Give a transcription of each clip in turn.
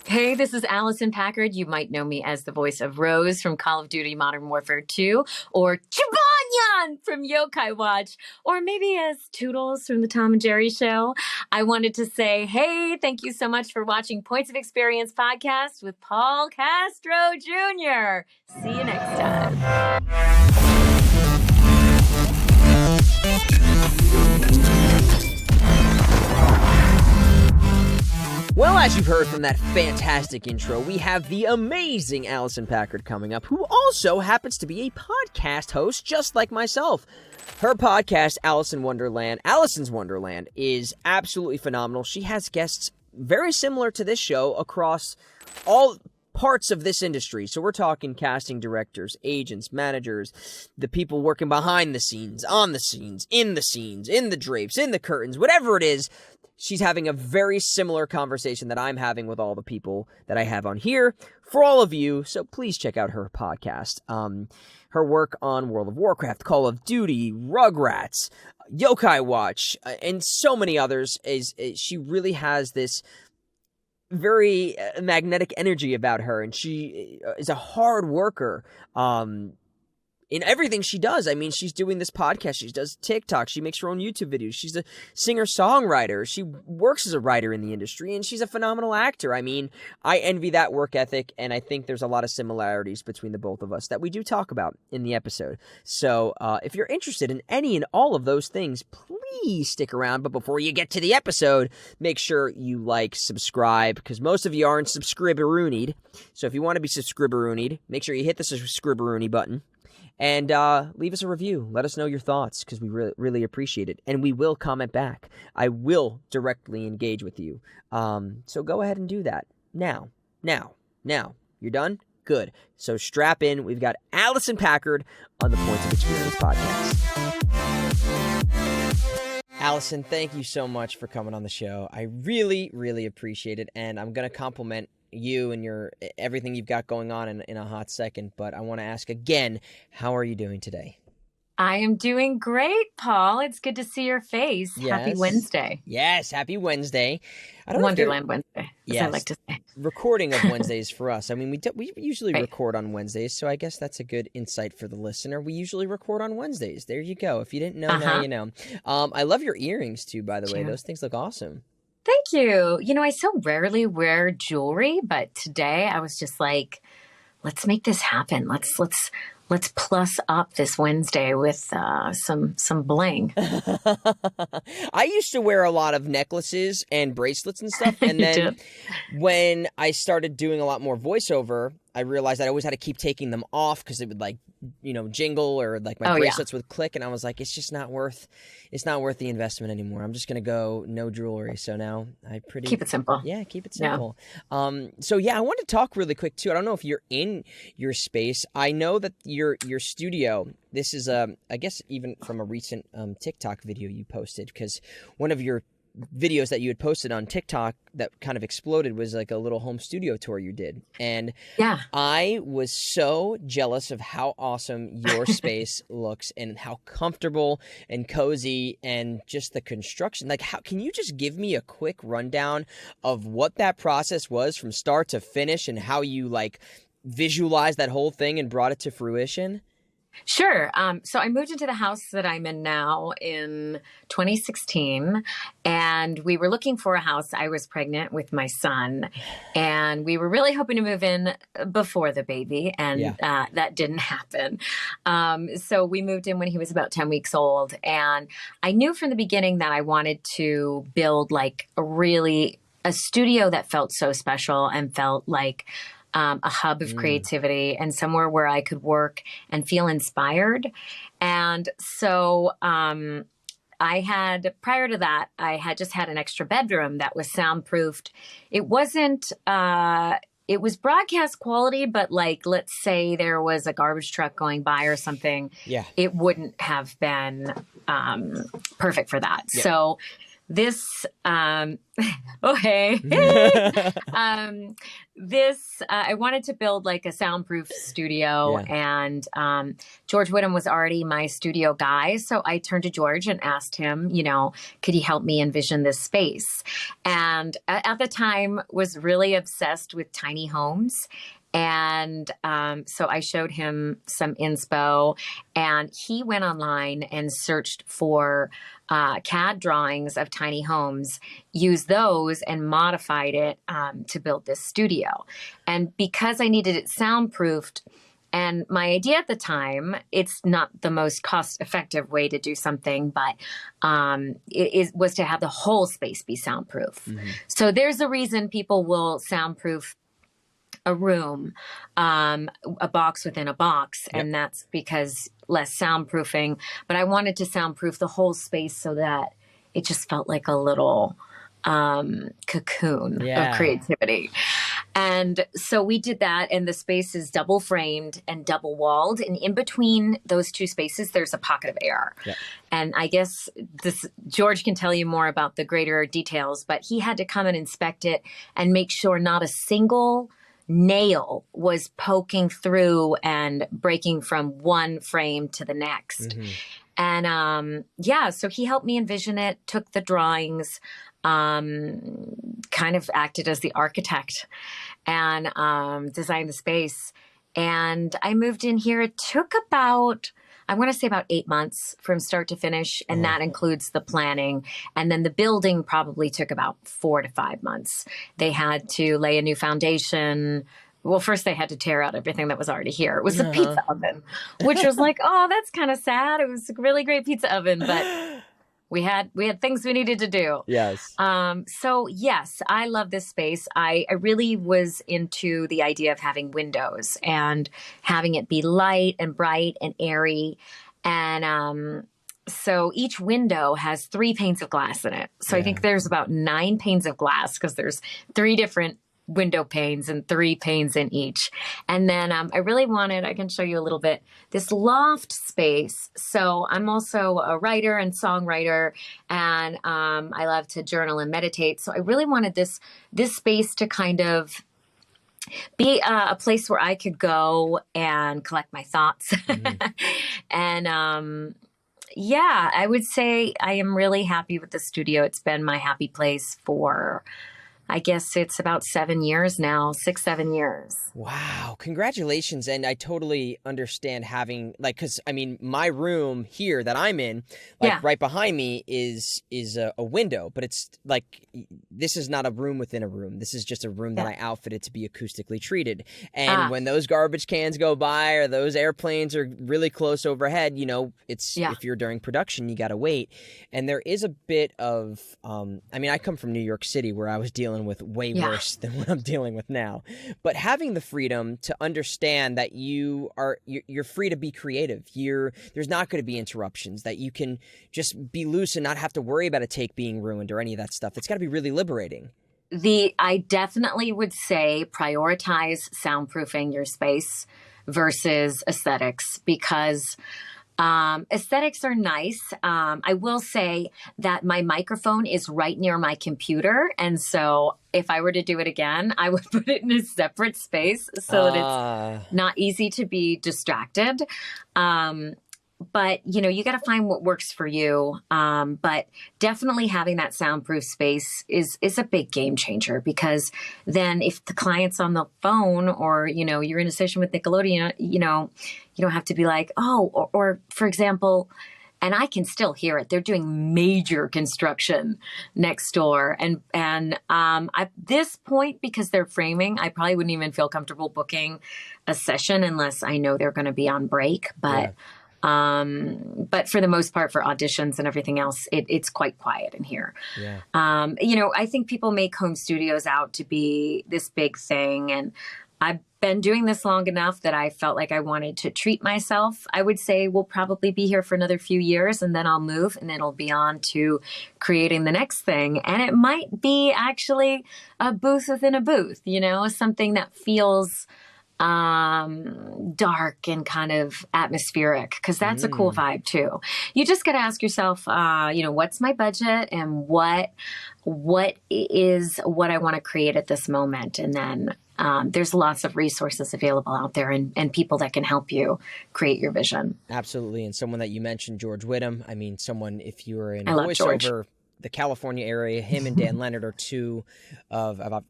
Hey, this is Alicyn Packard. You might know me as the voice of Rose from Call of Duty Modern Warfare 2, or Chibanyan from Yokai Watch, or maybe as Toodles from the Tom and Jerry Show. I wanted to say, hey, thank you so much for watching Points of Experience podcast with Paul Castro Jr. See you next time. Well, as you've heard from that fantastic intro, we have the amazing Alicyn Packard coming up, who also happens to be a podcast host just like myself. Her podcast, Alicyn's Wonderland, is absolutely phenomenal. She has guests very similar to this show across all parts of this industry. So we're talking casting directors, agents, managers, the people working behind the scenes, on the scenes, in the drapes, in the curtains, whatever it is. She's having a very similar conversation that I'm having with all the people that I have on here for all of you, so please check out her podcast. Her work on World of Warcraft, Call of Duty, Rugrats, Yokai Watch, and so many others. She really has this very magnetic energy about her, and she is a hard worker. In everything she does. I mean, she's doing this podcast. She does TikTok. She makes her own YouTube videos. She's a singer-songwriter. She works as a writer in the industry, and she's a phenomenal actor. I mean, I envy that work ethic, and I think there's a lot of similarities between the both of us that we do talk about in the episode. So if you're interested in any and all of those things, please stick around. But before you get to the episode, make sure you subscribe, because most of you aren't subscriber-roonied. So if you want to be subscriber-roonied, make sure you hit the subscriber-rooney button. And leave us a review. Let us know your thoughts, because we really appreciate it. And we will comment back. I will directly engage with you. So go ahead and do that. Now. You're done? Good. So strap in. We've got Alicyn Packard on the Points of Experience podcast. Alicyn, thank you so much for coming on the show. I really, really appreciate it. And I'm going to compliment you and your everything you've got going on in a hot second, but I want to ask again, how are you doing today? I am doing great, Paul. It's good to see your face. Yes. Happy Wednesday. Yes, happy Wednesday. Wonderland Wednesday, yes, as I like to say. Recording of Wednesdays for us. I mean, we usually record on Wednesdays, so I guess that's a good insight for the listener. We usually record on Wednesdays. There you go. If you didn't know, now you know. I love your earrings too, by the way. Those things look awesome. Thank you. You know, I so rarely wear jewelry, but today I was just like, let's make this happen. Let's plus up this Wednesday with some bling. I used to wear a lot of necklaces and bracelets and stuff, and then when I started doing a lot more voiceover, I realized I always had to keep taking them off because it would jingle, or my bracelets would click, and I was like, it's just not worth the investment anymore. I'm just gonna go no jewelry. So now keep it simple. Yeah, keep it simple. Yeah. I wanted to talk really quick too. I don't know if you're in your space. I know that your studio. This is I guess even from a recent TikTok video you posted, because one of your videos that you had posted on TikTok that kind of exploded was like a little home studio tour you did. And I was so jealous of how awesome your space looks and how comfortable and cozy, and just the construction. How can you just give me a quick rundown of what that process was from start to finish, and how you visualized that whole thing and brought it to fruition? Sure. So I moved into the house that I'm in now in 2016, and we were looking for a house. I was pregnant with my son, and we were really hoping to move in before the baby, and that didn't happen. So we moved in when he was about 10 weeks old, and I knew from the beginning that I wanted to build a studio that felt so special and felt like a hub of creativity, and somewhere where I could work and feel inspired. And so prior to that, I had just had an extra bedroom that was soundproofed. It wasn't, it was broadcast quality, but let's say there was a garbage truck going by or something, it wouldn't have been perfect for that. Yeah. So this, oh, hey. I wanted to build like a soundproof studio, and George Whittam was already my studio guy. So I turned to George and asked him, could he help me envision this space? And at the time was really obsessed with tiny homes. And so I showed him some inspo, and he went online and searched for CAD drawings of tiny homes, used those and modified it to build this studio. And because I needed it soundproofed, and my idea at the time, it's not the most cost-effective way to do something, but was to have the whole space be soundproof. Mm-hmm. So there's a reason people will soundproof a room, a box within a box. Yep. And that's because less soundproofing. But I wanted to soundproof the whole space so that it just felt like a little cocoon of creativity. And so we did that, and the space is double framed and double walled. And in between those two spaces, there's a pocket of air. Yep. And I guess George can tell you more about the greater details, but he had to come and inspect it and make sure not a single nail was poking through and breaking from one frame to the next. Mm-hmm. And so he helped me envision it, took the drawings, kind of acted as the architect, and designed the space. And I moved in here. It took about 8 months from start to finish. And that includes the planning. And then the building probably took about 4 to 5 months. They had to lay a new foundation. Well, first they had to tear out everything that was already here. It was a pizza oven, which was like, oh, that's kind of sad. It was a really great pizza oven, but we had things we needed to do. Yes. So yes, I love this space. I really was into the idea of having windows and having it be light and bright and airy. And so each window has 3 panes of glass in it. So I think there's about 9 panes of glass because there's 3 different window panes and 3 panes in each. And then I really wanted, I can show you a little bit, this loft space. So I'm also a writer and songwriter, and I love to journal and meditate. So I really wanted this space to kind of be a place where I could go and collect my thoughts. Mm-hmm. And I would say I am really happy with the studio. It's been my happy place for, I guess it's about 7 years now, 6-7 years. Wow. Congratulations. And I totally understand having, like, because I mean, my room here that I'm in, like right behind me is a window, but it's like, this is not a room within a room. This is just a room that I outfitted to be acoustically treated. And when those garbage cans go by or those airplanes are really close overhead, if you're during production, you got to wait. And there is a bit of, I come from New York City where I was dealing with way worse than what I'm dealing with now. But having the freedom to understand that you're free to be creative. There's not going to be interruptions, that you can just be loose and not have to worry about a take being ruined or any of that stuff. It's got to be really liberating. I definitely would say prioritize soundproofing your space versus aesthetics, because aesthetics are nice. I will say that my microphone is right near my computer. And so if I were to do it again, I would put it in a separate space so that it's not easy to be distracted. But, you got to find what works for you. But definitely having that soundproof space is a big game changer, because then if the client's on the phone or, you're in a session with Nickelodeon, you don't have to be like, or for example, and I can still hear it, they're doing major construction next door. And at this point, because they're framing, I probably wouldn't even feel comfortable booking a session unless I know they're going to be on break. But for the most part, for auditions and everything else, it's quite quiet in here. Yeah. I think people make home studios out to be this big thing, and I've been doing this long enough that I felt like I wanted to treat myself. I would say we'll probably be here for another few years, and then I'll move, and it'll be on to creating the next thing. And it might be actually a booth within a booth, something that feels dark and kind of atmospheric, because that's a cool vibe too. You just got to ask yourself, what's my budget and what is what I want to create at this moment. And then there's lots of resources available out there and people that can help you create your vision. Absolutely. And someone that you mentioned, George Whittam, I mean, someone, if you were in voiceover, the California area, him and Dan Leonard are two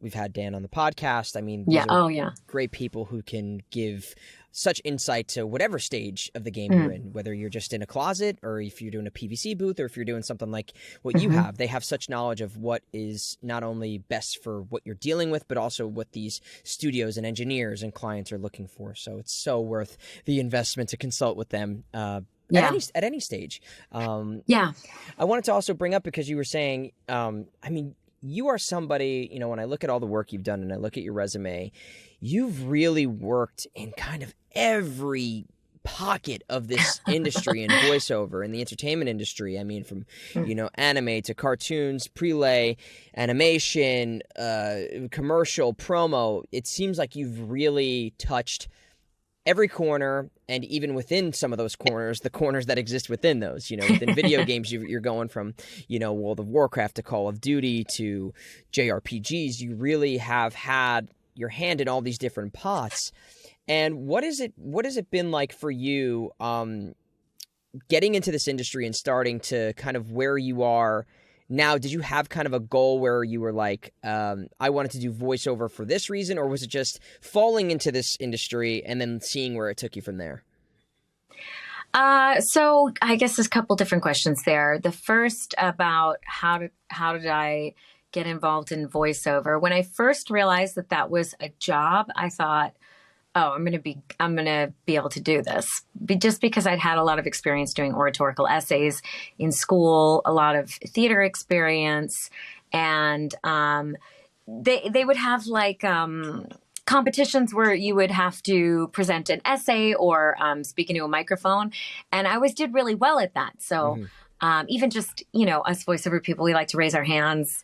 we've had Dan on the podcast. I mean, these are great people who can give such insight to whatever stage of the game you're in, whether you're just in a closet or if you're doing a PVC booth or if you're doing something like what you have. They have such knowledge of what is not only best for what you're dealing with, but also what these studios and engineers and clients are looking for. So it's so worth the investment to consult with them. At any stage. I wanted to also bring up, because you were saying, you are somebody, when I look at all the work you've done and I look at your resume, you've really worked in kind of every pocket of this industry and voiceover and the entertainment industry. I mean, from, anime to cartoons, prelay, animation, commercial, promo. It seems like you've really touched every corner, and even within some of those corners, the corners that exist within those, within video games, you're going from, World of Warcraft to Call of Duty to JRPGs. You really have had your hand in all these different pots. And what has it been like for you, getting into this industry and starting to kind of where you are now? Did you have kind of a goal where you were like, I wanted to do voiceover for this reason, or was it just falling into this industry and then seeing where it took you from there? So I guess there's a couple different questions there. The first about how did I get involved in voiceover? When I first realized that was a job, I thought, oh, I'm going to be able to do this, just because I'd had a lot of experience doing oratorical essays in school, a lot of theater experience. And, they would have like, competitions where you would have to present an essay or, speak into a microphone. And I always did really well at that. So, even just, us voiceover people, we like to raise our hands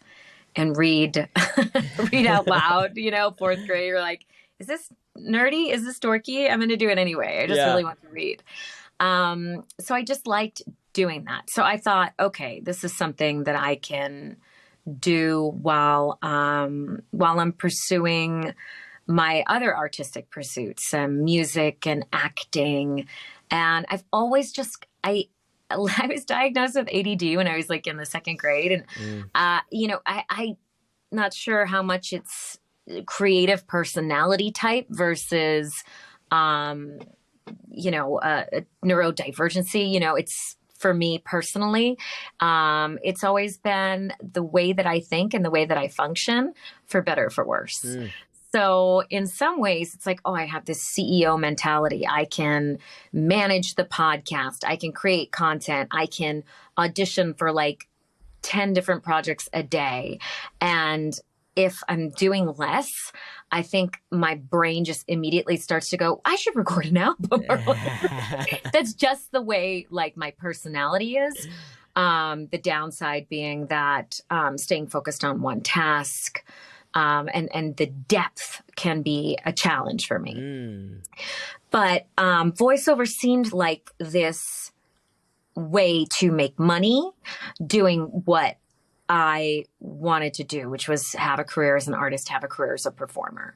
and read out loud, fourth grade. You're like, is this nerdy? Is this dorky? I'm going to do it anyway. I just really want to read. So I just liked doing that. So I thought, okay, this is something that I can do while I'm pursuing my other artistic pursuits, music and acting. And I've always I was diagnosed with ADD when I was like in the second grade. And, I'm not sure how much it's creative personality type versus, neurodivergency. It's, for me personally, it's always been the way that I think and the way that I function, for better or for worse. So in some ways, it's like, oh, I have this CEO mentality. I can manage the podcast. I can create content. I can audition for like 10 different projects a day. And if I'm doing less, I think my brain just immediately starts to go, I should record an album. That's just the way like my personality is. The downside being that staying focused on one task and the depth can be a challenge for me. But voiceover seemed like this way to make money doing what I wanted to do, which was have a career as an artist, have a career as a performer.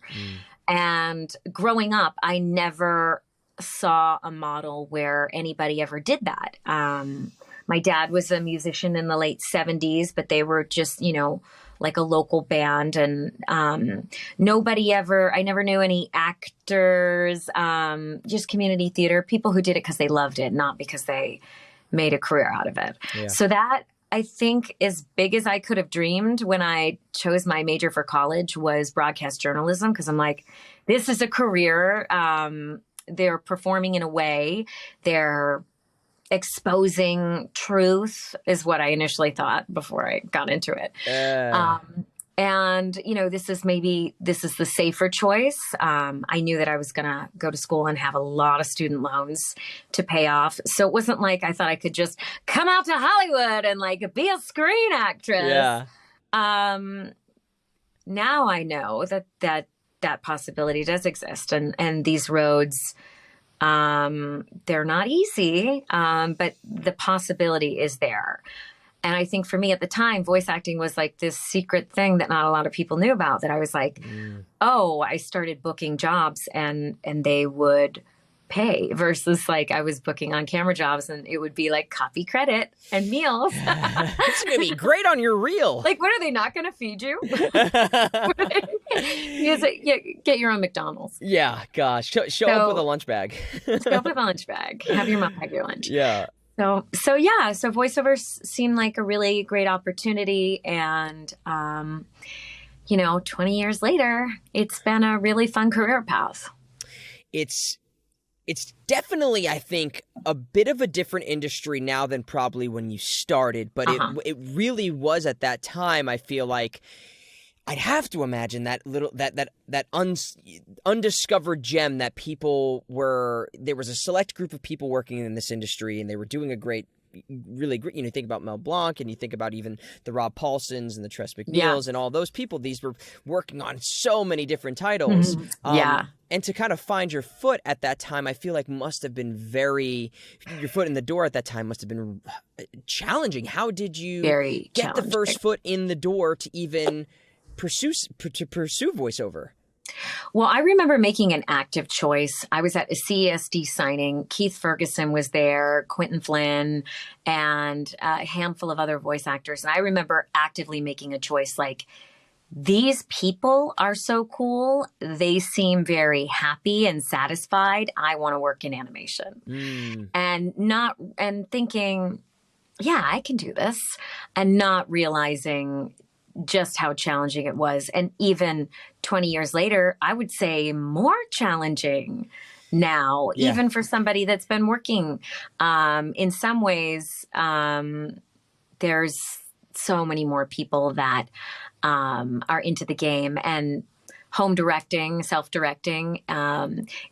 And growing up, I never saw a model where anybody ever did that. My dad was a musician in the late 70s, but they were just, like a local band. And I never knew any actors, just community theater, people who did it because they loved it, not because they made a career out of it. So that, I think, as big as I could have dreamed when I chose my major for college was broadcast journalism, because I'm like, this is a career. They're performing in a way. They're exposing truth is what I initially thought before I got into it. And, this is the safer choice. I knew that I was going to go to school and have a lot of student loans to pay off. So it wasn't like I thought I could just come out to Hollywood and like be a screen actress. Now I know that that possibility does exist. And these roads, they're not easy, but the possibility is there. And I think for me at the time, voice acting was like this secret thing that not a lot of people knew about, that I was like, oh, I started booking jobs and they would pay, versus like I was booking on camera jobs and it would be like copy credit and meals. It's going to be great on your reel. Like, what, are they not going to feed you? Get your own McDonald's. Yeah, gosh. Show up with a lunch bag. Show up with a lunch bag. Have your mom pack your lunch. Yeah. So voiceovers seemed like a really great opportunity. And, 20 years later, it's been a really fun career path. It's definitely, I think, a bit of a different industry now than probably when you started, but it really was at that time. I feel like I'd have to imagine that little undiscovered gem that there was a select group of people working in this industry, and they were doing a really great, you think about Mel Blanc, and you think about even the Rob Paulsons and the Tress MacNeils and all those people. These were working on so many different titles. And to kind of find your foot at that time, I feel like must have been your foot in the door at that time must have been challenging. How did you get the first foot in the door to even pursue voiceover? Well, I remember making an active choice. I was at a CESD signing. Keith Ferguson was there, Quentin Flynn, and a handful of other voice actors. And I remember actively making a choice like, these people are so cool. They seem very happy and satisfied. I want to work in animation. And thinking, yeah, I can do this. And not realizing just how challenging it was. And even 20 years later, I would say more challenging now, even for somebody that's been working. In some ways, there's so many more people that are into the game, and home directing, self-directing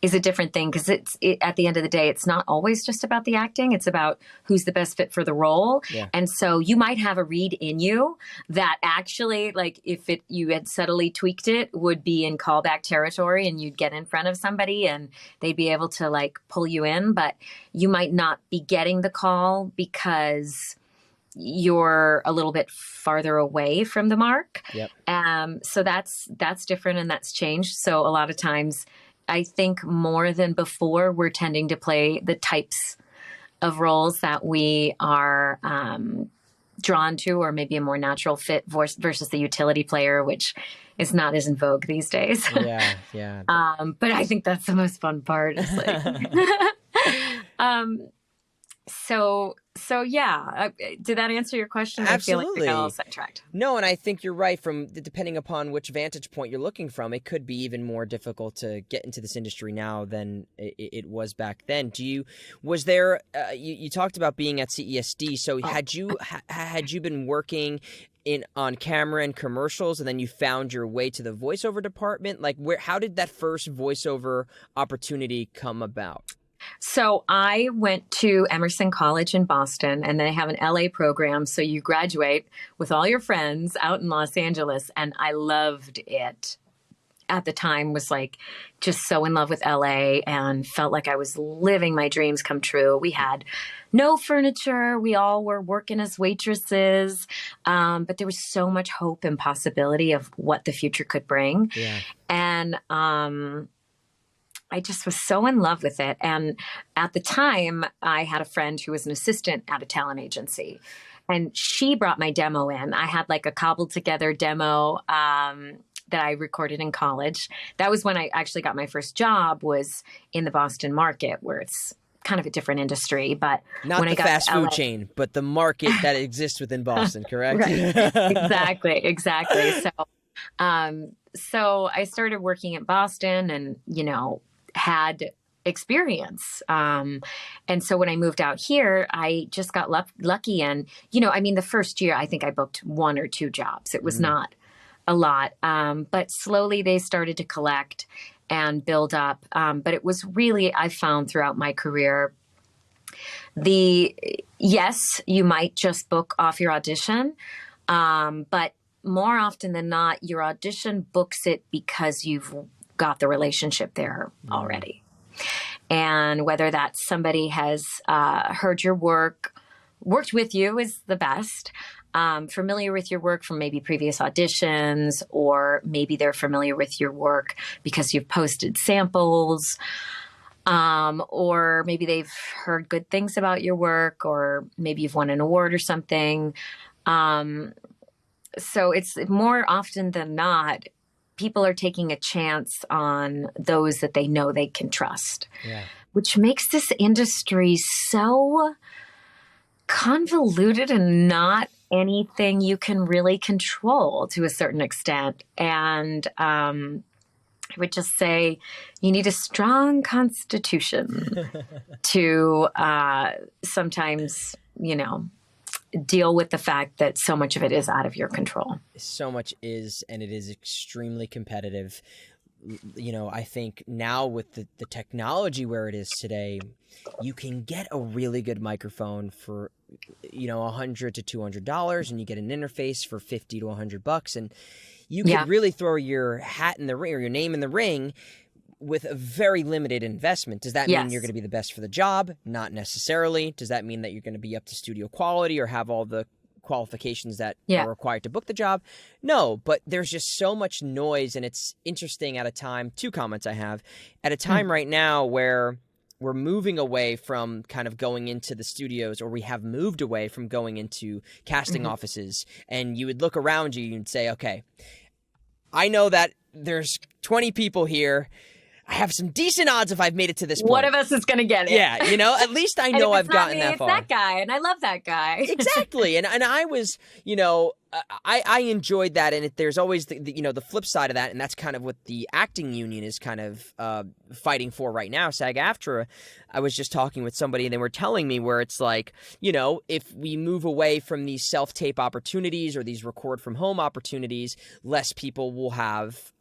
is a different thing, because at the end of the day, it's not always just about the acting. It's about who's the best fit for the role. Yeah. And so you might have a read in you that actually, like, if you had subtly tweaked it, would be in callback territory, and you'd get in front of somebody and they'd be able to like pull you in, but you might not be getting the call because you're a little bit farther away from the mark. Yep. So that's different, and that's changed. So a lot of times, I think more than before, we're tending to play the types of roles that we are drawn to, or maybe a more natural fit versus the utility player, which is not as in vogue these days. Yeah. But I think that's the most fun part. Is like, So yeah, did that answer your question? Absolutely. I feel like I got all sidetracked. No, and I think you're right. Depending upon which vantage point you're looking from, it could be even more difficult to get into this industry now than it was back then. You talked about being at CESD. So had you been working on camera and commercials, and then you found your way to the voiceover department? Like, how did that first voiceover opportunity come about? So I went to Emerson College in Boston, and they have an LA program. So you graduate with all your friends out in Los Angeles, and I loved it. At the time, was like just so in love with LA and felt like I was living my dreams come true. We had no furniture. We all were working as waitresses. But there was so much hope and possibility of what the future could bring. Yeah. And I just was so in love with it. And at the time, I had a friend who was an assistant at a talent agency, and she brought my demo in. I had like a cobbled together demo that I recorded in college. That was when I actually got my first job, was in the Boston market, where it's kind of a different industry. But not when the fast food chain, but the market that exists within Boston, correct? Right. Exactly. So I started working at Boston, and, had experience. And so when I moved out here, I just got lucky. And, the first year, I think I booked 1 or 2 jobs. It was not a lot. But slowly they started to collect and build up. But it was really, I found throughout my career, yes, you might just book off your audition. But more often than not, your audition books it because you've got the relationship there already. And whether that's somebody has heard your work, worked with you is the best, familiar with your work from maybe previous auditions, or maybe they're familiar with your work because you've posted samples, or maybe they've heard good things about your work, or maybe you've won an award or something. So it's more often than not, people are taking a chance on those that they know they can trust, which makes this industry so convoluted and not anything you can really control to a certain extent. And I would just say you need a strong constitution to sometimes, deal with the fact that so much of it is out of your control. So much is, and it is extremely competitive. I think now with the technology where it is today, you can get a really good microphone for, $100 to $200, and you get an interface for $50 to $100, and you can really throw your hat in the ring or your name in the ring with a very limited investment. Does that mean you're going to be the best for the job? Not necessarily. Does that mean that you're going to be up to studio quality or have all the qualifications that are required to book the job? No, but there's just so much noise, and it's interesting at a time, 2 comments I have, at a time right now where we're moving away from kind of going into the studios, or we have moved away from going into casting offices, and you would look around you and say, okay, I know that there's 20 people here. I have some decent odds if I've made it to this point. One of us is going to get it. Yeah, at least I know I've gotten that far. It's that guy, and I love that guy. Exactly. And I was, I enjoyed that, and there's always the flip side of that, and that's kind of what the acting union is kind of fighting for right now, SAG-AFTRA. I was just talking with somebody, and they were telling me where it's like, if we move away from these self-tape opportunities or these record-from-home opportunities, less people will have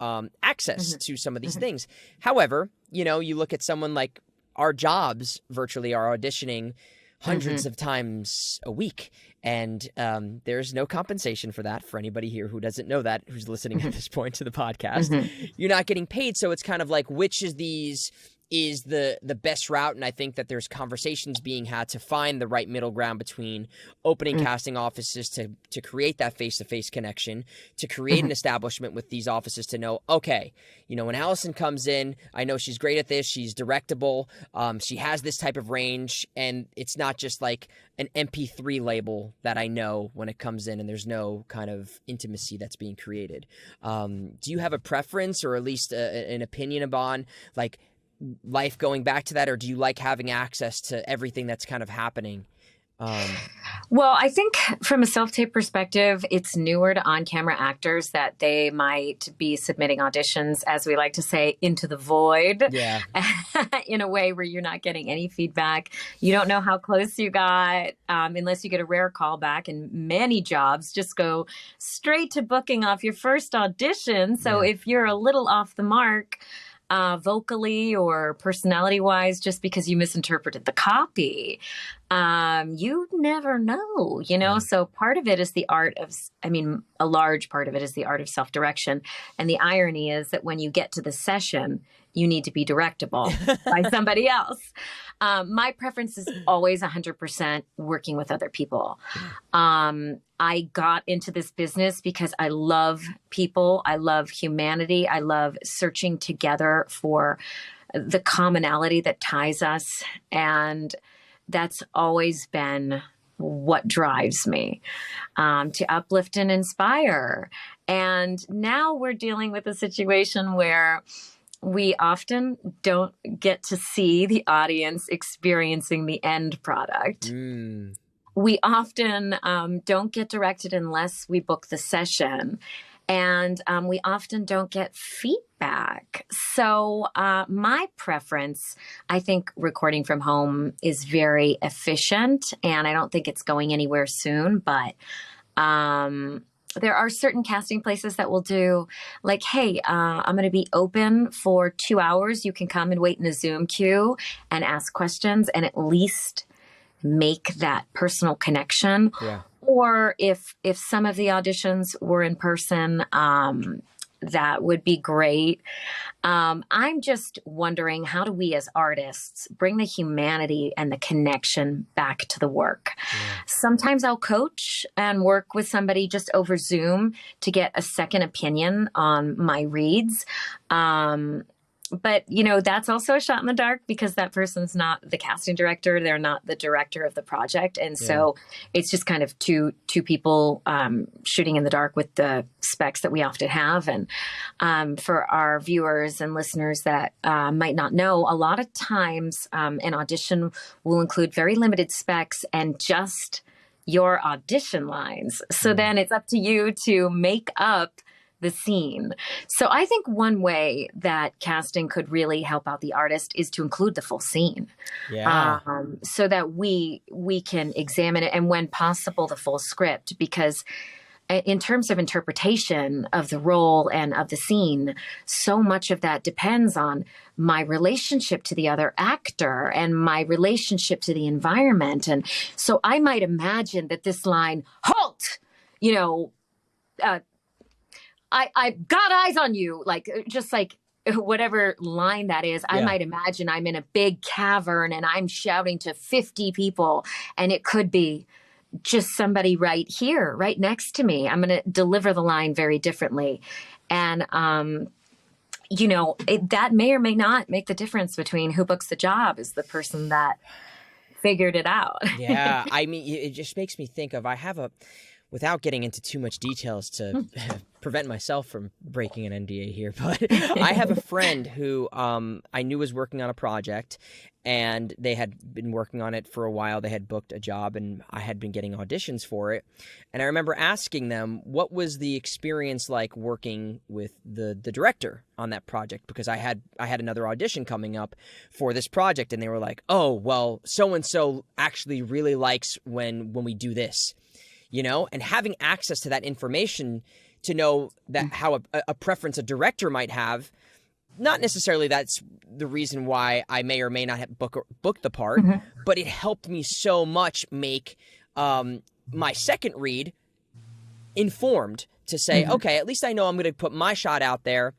access to some of these things. However, you look at someone like our jobs virtually are auditioning hundreds of times a week. And there's no compensation for that for anybody here who doesn't know that, who's listening at this point to the podcast. You're not getting paid. So it's kind of like, which of these is the best route? And I think that there's conversations being had to find the right middle ground between opening casting offices to create that face-to-face connection, to create an establishment with these offices to know, okay, when Alicyn comes in, I know she's great at this, she's directable, she has this type of range, and it's not just like an MP3 label that I know when it comes in and there's no kind of intimacy that's being created. Do you have a preference, or at least an opinion upon like life going back to that, or do you like having access to everything that's kind of happening? Well, I think from a self-tape perspective, it's newer to on-camera actors that they might be submitting auditions, as we like to say, into the void, in a way where you're not getting any feedback. You don't know how close you got, unless you get a rare callback, and many jobs just go straight to booking off your first audition. So if you're a little off the mark, vocally or personality wise, just because you misinterpreted the copy, you never know, So part of it is the art of, a large part of it is the art of self-direction. And the irony is that when you get to the session, you need to be directable by somebody else. My preference is always 100% working with other people. I got into this business because I love people. I love humanity. I love searching together for the commonality that ties us. And that's always been what drives me, to uplift and inspire. And now we're dealing with a situation where we often don't get to see the audience experiencing the end product. We often don't get directed unless we book the session. And we often don't get feedback. So my preference, I think recording from home is very efficient, and I don't think it's going anywhere soon. But there are certain casting places that will do like, hey, I'm going to be open for 2 hours. You can come and wait in a Zoom queue and ask questions and at least make that personal connection. Or if some of the auditions were in person, that would be great. I'm just wondering, how do we as artists bring the humanity and the connection back to the work? Yeah. Sometimes I'll coach and work with somebody just over Zoom to get a second opinion on my reads. But, that's also a shot in the dark because that person's not the casting director. They're not the director of the project. And so it's just kind of two people shooting in the dark with the specs that we often have. And for our viewers and listeners that might not know, a lot of times an audition will include very limited specs and just your audition lines. So then it's up to you to make up the scene. So I think one way that casting could really help out the artist is to include the full scene, so that we can examine it, and when possible, the full script. Because in terms of interpretation of the role and of the scene, so much of that depends on my relationship to the other actor and my relationship to the environment. And so I might imagine that this line, "Halt!" I've got eyes on you, just like whatever line that is. I might imagine I'm in a big cavern and I'm shouting to 50 people, and it could be just somebody right here, right next to me. I'm going to deliver the line very differently. And, that may or may not make the difference between who books the job is the person that figured it out. Yeah. I mean, it just makes me think of, without getting into too much details to prevent myself from breaking an NDA here, but I have a friend who I knew was working on a project, and they had been working on it for a while. They had booked a job, and I had been getting auditions for it. And I remember asking them, what was the experience like working with the director on that project? Because I had another audition coming up for this project, and they were like, "Oh, well, so-and-so actually really likes when we do this." And having access to that information to know that how a preference a director might have, not necessarily that's the reason why I may or may not have booked the part, but it helped me so much make my second read informed to say, okay, at least I know I'm going to put my shot out there,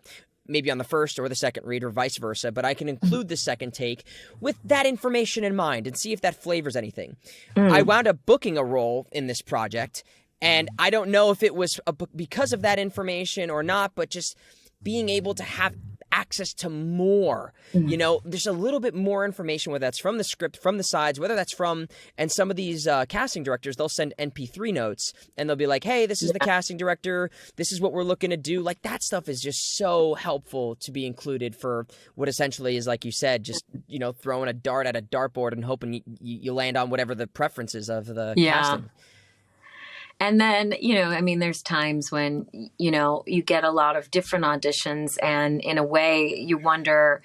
maybe on the first or the second read or vice versa, but I can include the second take with that information in mind and see if that flavors anything. I wound up booking a role in this project, and I don't know if it was because of that information or not, but just being able to have access to more, there's a little bit more information, whether that's from the script, from the sides, whether that's from, and some of these casting directors, they'll send MP3 notes and they'll be like, "Hey, this is the casting director. This is what we're looking to do." Like, that stuff is just so helpful to be included for what essentially is, like you said, just, throwing a dart at a dartboard and hoping you land on whatever the preferences of the casting. And then, there's times when, you get a lot of different auditions, and in a way you wonder,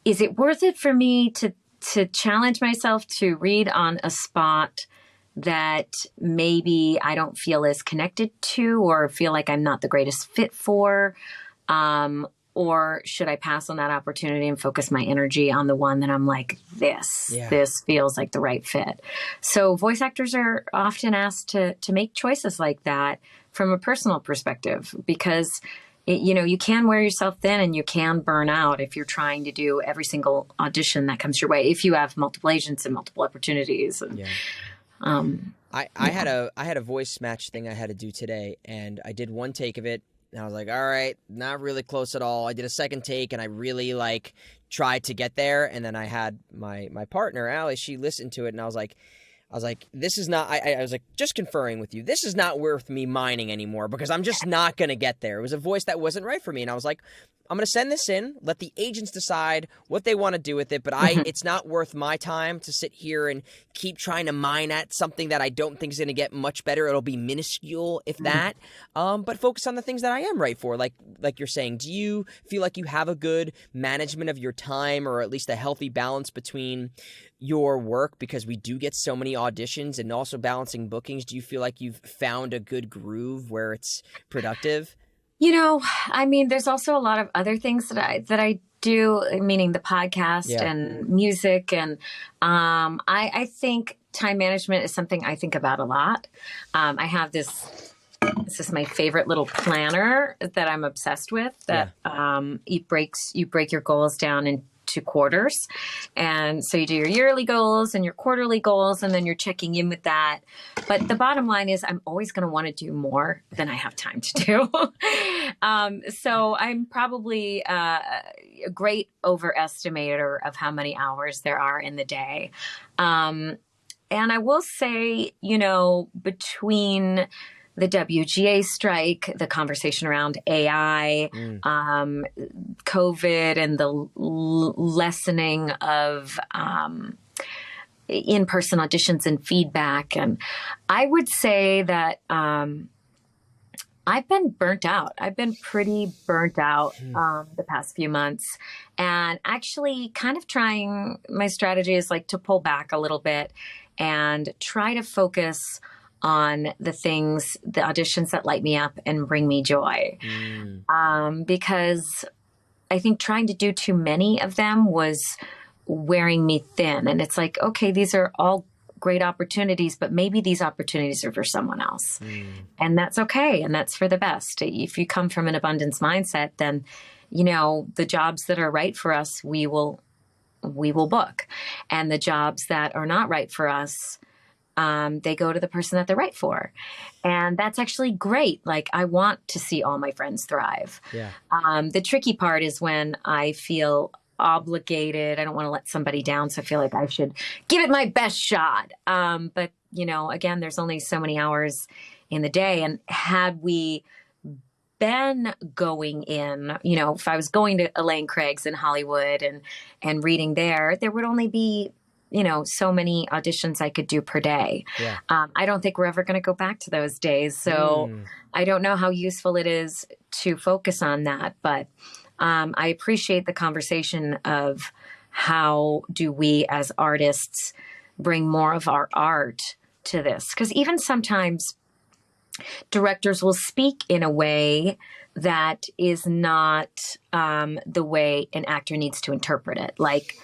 is it worth it for me to challenge myself to read on a spot that maybe I don't feel as connected to or feel like I'm not the greatest fit for? Or should I pass on that opportunity and focus my energy on the one that I'm like, this feels like the right fit? So voice actors are often asked to make choices like that from a personal perspective, because you can wear yourself thin and you can burn out if you're trying to do every single audition that comes your way, if you have multiple agents and multiple opportunities. And, I had a voice match thing I had to do today, and I did one take of it. And I was like, all right, not really close at all. I did a second take, and I really tried to get there. And then I had my partner, Allie, she listened to it, and I was like, this is not, I was like, just conferring with you, this is not worth me mining anymore, because I'm just not going to get there. It was a voice that wasn't right for me. And I was like, I'm going to send this in, let the agents decide what they want to do with it, but it's not worth my time to sit here and keep trying to mine at something that I don't think is going to get much better. It'll be minuscule, if that, but focus on the things that I am right for. Like you're saying, do you feel like you have a good management of your time, or at least a healthy balance between your work, because we do get so many auditions, and also balancing bookings? Do you feel like you've found a good groove where it's productive? There's also a lot of other things that I do, meaning the podcast and music. And I think time management is something I think about a lot. I have this This is my favorite little planner that I'm obsessed with. That you break your goals down into quarters, and so you do your yearly goals and your quarterly goals, and then you're checking in with that. But the bottom line is, I'm always going to want to do more than I have time to do. So I'm probably a great overestimator of how many hours there are in the day. And I will say, between the WGA strike, the conversation around AI, COVID, and the lessening of in-person auditions and feedback. And I would say that I've been burnt out. I've been pretty burnt out the past few months, and actually kind of trying, my strategy is like to pull back a little bit and try to focus on the things, the auditions that light me up and bring me joy. Because I think trying to do too many of them was wearing me thin. And it's like, okay, these are all great opportunities, but maybe these opportunities are for someone else. And that's okay. And that's for the best. If you come from an abundance mindset, then, the jobs that are right for us, we will book. And the jobs that are not right for us, they go to the person that they're right for. And that's actually great. Like, I want to see all my friends thrive. Yeah. The tricky part is when I feel obligated. I don't want to let somebody down. So I feel like I should give it my best shot. But, again, there's only so many hours in the day. And had we been going in, if I was going to Elaine Craig's in Hollywood and reading there would only be, so many auditions I could do per day. Yeah. I don't think we're ever going to go back to those days. So I don't know how useful it is to focus on that. But I appreciate the conversation of how do we as artists bring more of our art to this? Because even sometimes directors will speak in a way that is not the way an actor needs to interpret it. Like,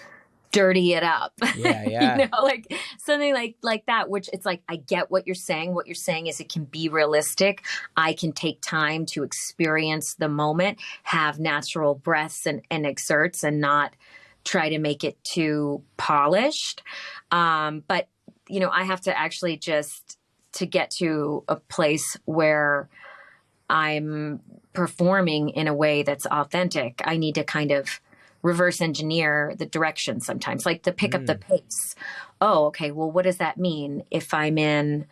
dirty it up. Yeah. Like something like that, which it's like, I get what you're saying. What you're saying is it can be realistic. I can take time to experience the moment, have natural breaths and exerts, and not try to make it too polished. But, I have to actually just to get to a place where I'm performing in a way that's authentic, I need to kind of reverse engineer the direction sometimes, like to pick up the pace. Oh, okay. Well, what does that mean if I'm in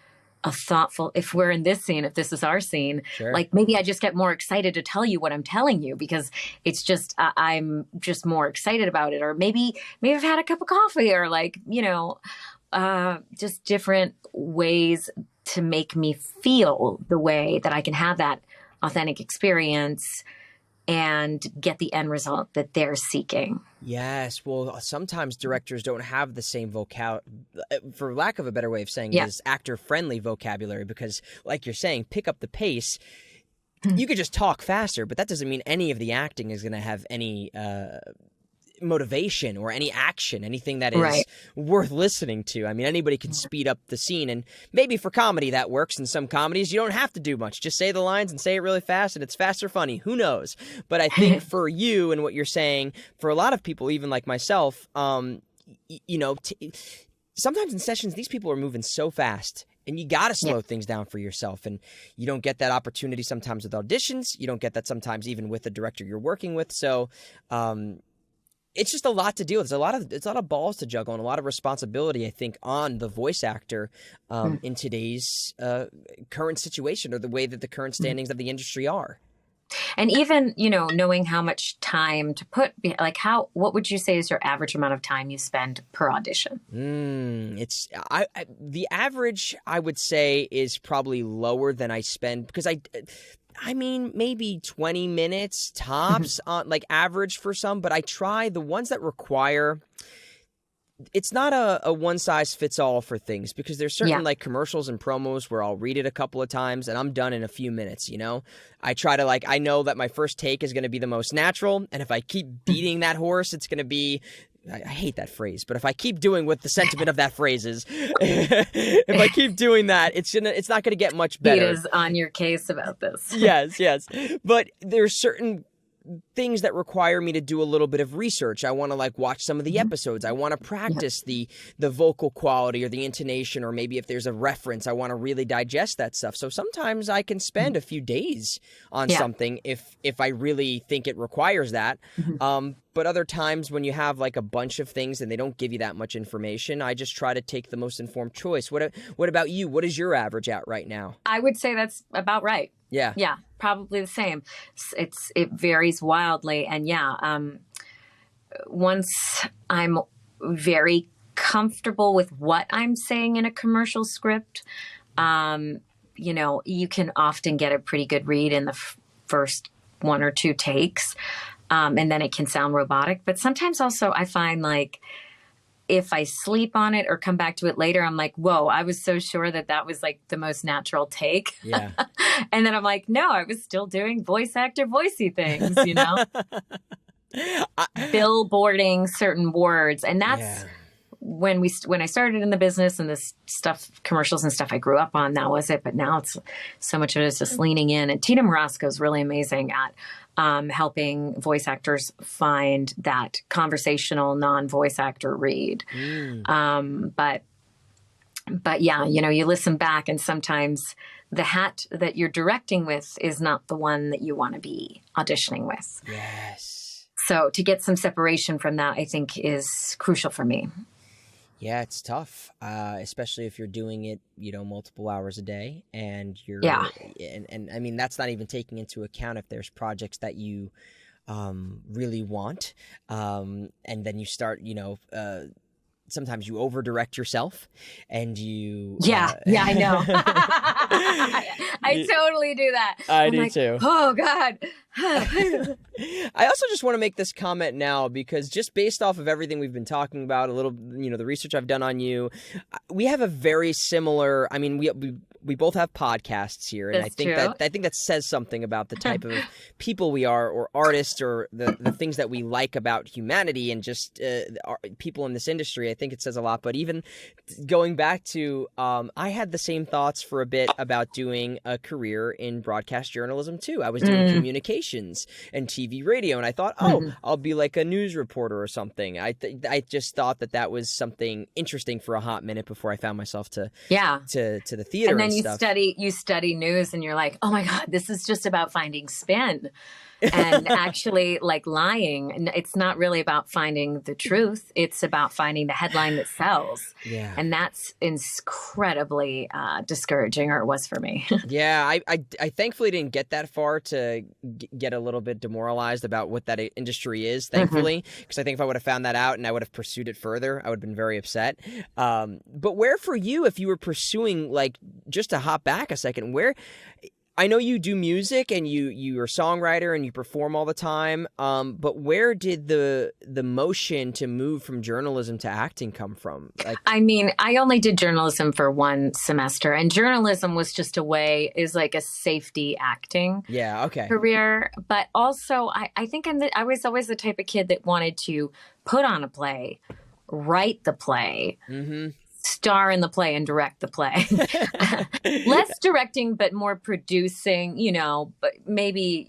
if we're in this scene, if this is our scene, like maybe I just get more excited to tell you what I'm telling you because it's just, I'm just more excited about it. Or maybe I've had a cup of coffee, or just different ways to make me feel the way that I can have that authentic experience and get the end result that they're seeking. Yes. Well, sometimes directors don't have the same for lack of a better way of saying it, is actor-friendly vocabulary, because like you're saying, pick up the pace. You could just talk faster, but that doesn't mean any of the acting is going to have any motivation or any action, anything that is worth listening to. I mean, anybody can speed up the scene, and maybe for comedy that works. In some comedies, you don't have to do much. Just say the lines and say it really fast, and it's fast or funny. Who knows? But I think for you and what you're saying, for a lot of people, even like myself, sometimes in sessions, these people are moving so fast. And you got to slow things down for yourself. And you don't get that opportunity sometimes with auditions. You don't get that sometimes even with the director you're working with. So, it's just a lot to deal with. It's a lot of balls to juggle, and a lot of responsibility, I think, on the voice actor in today's current situation, or the way that the current standings of the industry are. And even, knowing how much time to put, what would you say is your average amount of time you spend per audition? The average, I would say, is probably lower than I spend, because I mean, maybe 20 minutes tops on average for some, but I try the ones that require, it's not a one size fits all for things, because there's certain commercials and promos where I'll read it a couple of times and I'm done in a few minutes. I try to I know that my first take is going to be the most natural. And if I keep beating that horse, it's going to be I hate that phrase, but if I keep doing what the sentiment of that phrase is, if I keep doing that, it's not going to get much better. It is on your case about this. Yes. But there's certain things that require me to do a little bit of research. I want to like watch some of the episodes. I want to practice the vocal quality or the intonation, or maybe if there's a reference, I want to really digest that stuff. So sometimes I can spend a few days on something if I really think it requires that. But other times when you have like a bunch of things and they don't give you that much information, I just try to take the most informed choice. What about you? What is your average at right now? I would say that's about right. Yeah. Yeah, probably the same. It varies wildly. And once I'm very comfortable with what I'm saying in a commercial script, you can often get a pretty good read in the first one or two takes. And then it can sound robotic. But sometimes also I find like if I sleep on it or come back to it later, I'm like, whoa, I was so sure that was like the most natural take. Yeah. And then I'm like, no, I was still doing voice actor voicey things, billboarding certain words. And that's when I started in the business and this stuff, commercials and stuff I grew up on, that was it. But now it's so much of it is just leaning in. And Tina Morosco is really amazing at helping voice actors find that conversational non-voice actor read. But yeah, you listen back and sometimes the hat that you're directing with is not the one that you want to be auditioning with. Yes. So to get some separation from that, I think is crucial for me. Yeah, it's tough, especially if you're doing it, multiple hours a day, and you're, and I mean, that's not even taking into account if there's projects that you really want, and then you start, sometimes you over-direct yourself, and you... I know. I totally do that. I'm like, too. Oh, God. I also just want to make this comment now because just based off of everything we've been talking about, a little, the research I've done on you, we have a very similar, I mean, we both have podcasts here, and That's I think that says something about the type of people we are, or artists, or the things that we like about humanity and just people in this industry. I think it says a lot. But even going back to, I had the same thoughts for a bit about doing a career in broadcast journalism too. I was doing communications and TV radio, and I thought, I'll be like a news reporter or something. I just thought that was something interesting for a hot minute before I found myself to the theater. And then you study news and you're like, oh my God, this is just about finding spin and actually like lying. It's not really about finding the truth. It's about finding the headline that sells. Yeah. And that's incredibly discouraging, or it was for me. Yeah. I thankfully didn't get that far to get a little bit demoralized about what that industry is, thankfully, because I think if I would have found that out and I would have pursued it further, I would have been very upset. But where for you, if you were pursuing, like, just to hop back a second, where... I know you do music and you're a songwriter and you perform all the time, but where did the motion to move from journalism to acting come from? Like, I mean, I only did journalism for one semester, and journalism was just is like a safety acting career. But also, I think I was always the type of kid that wanted to put on a play, write the play, star in the play and direct the play. Less directing, but more producing, but maybe,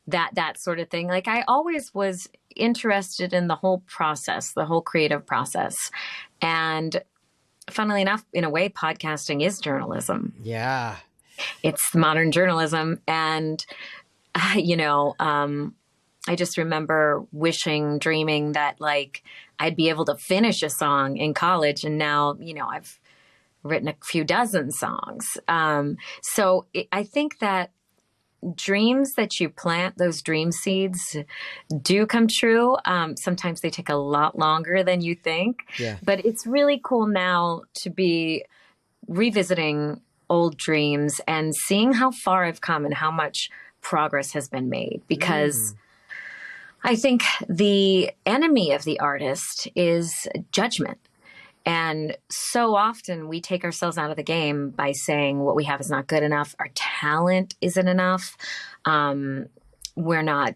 that sort of thing. Like, I always was interested in the whole process, the whole creative process. And funnily enough, in a way, podcasting is journalism. Yeah. It's modern journalism. And, I just remember dreaming that like I'd be able to finish a song in college. And now, I've written a few dozen songs. So I think that dreams that you plant, those dream seeds, do come true. Sometimes they take a lot longer than you think. Yeah. But it's really cool now to be revisiting old dreams and seeing how far I've come and how much progress has been made, because I think the enemy of the artist is judgment. And so often we take ourselves out of the game by saying what we have is not good enough. Our talent isn't enough. We're not,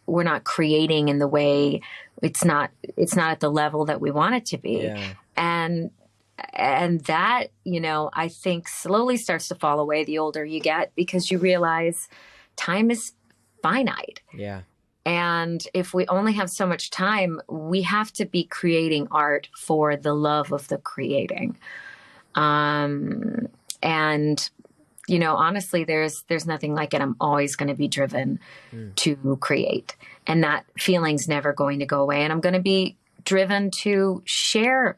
we're not creating in the way it's not at the level that we want it to be. Yeah. And that, I think slowly starts to fall away the older you get, because you realize time is finite. Yeah. And if we only have so much time, we have to be creating art for the love of the creating. And, honestly, there's nothing like it. I'm always going to be driven to create, and that feeling's never going to go away. And I'm going to be driven to share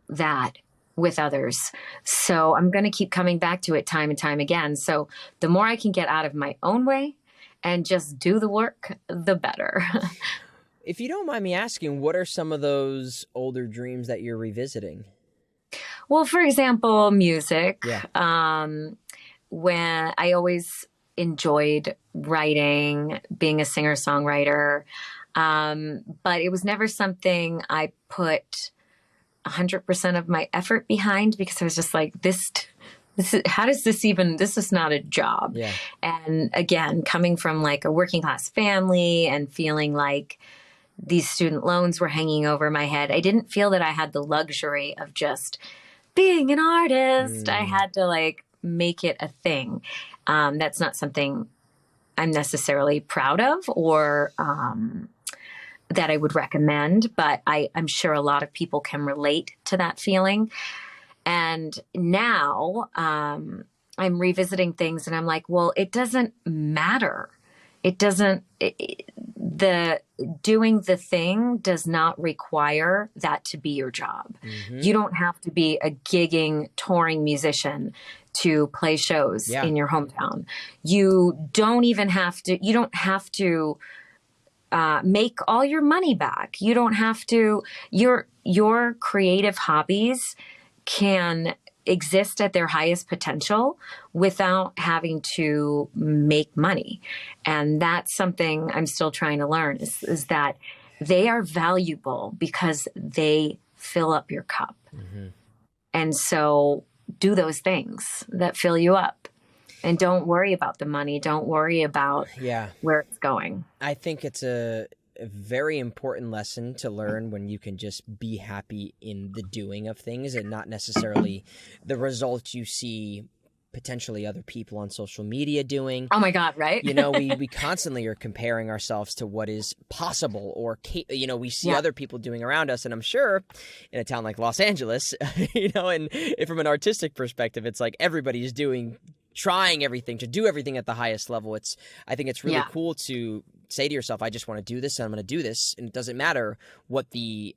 that with others. So I'm going to keep coming back to it time and time again. So the more I can get out of my own way and just do the work, the better. If you don't mind me asking, what are some of those older dreams that you're revisiting? Well, for example, music. Yeah. When I always enjoyed writing, being a singer-songwriter, but it was never something I put 100% of my effort behind, because I was just like, this is, how does this even, this is not a job. Yeah. And again, coming from like a working class family and feeling like these student loans were hanging over my head, I didn't feel that I had the luxury of just being an artist. I had to like make it a thing. That's not something I'm necessarily proud of or that I would recommend, but I'm sure a lot of people can relate to that feeling. And now I'm revisiting things and I'm like, well, it doesn't matter. Doing the thing does not require that to be your job. Mm-hmm. You don't have to be a gigging, touring musician to play shows in your hometown. You don't have to make all your money back. You don't have to, your creative hobbies can exist at their highest potential without having to make money. And that's something I'm still trying to learn is that they are valuable because they fill up your cup. Mm-hmm. And so do those things that fill you up. And don't worry about the money. Don't worry about where it's going. I think it's a very important lesson to learn when you can just be happy in the doing of things and not necessarily the results you see potentially other people on social media doing. Oh my God, right? We constantly are comparing ourselves to what is possible or, we see other people doing around us. And I'm sure in a town like Los Angeles, and from an artistic perspective, it's like everybody's trying everything to do everything at the highest level. I think it's really cool to say to yourself, I just want to do this and I'm going to do this. And it doesn't matter what the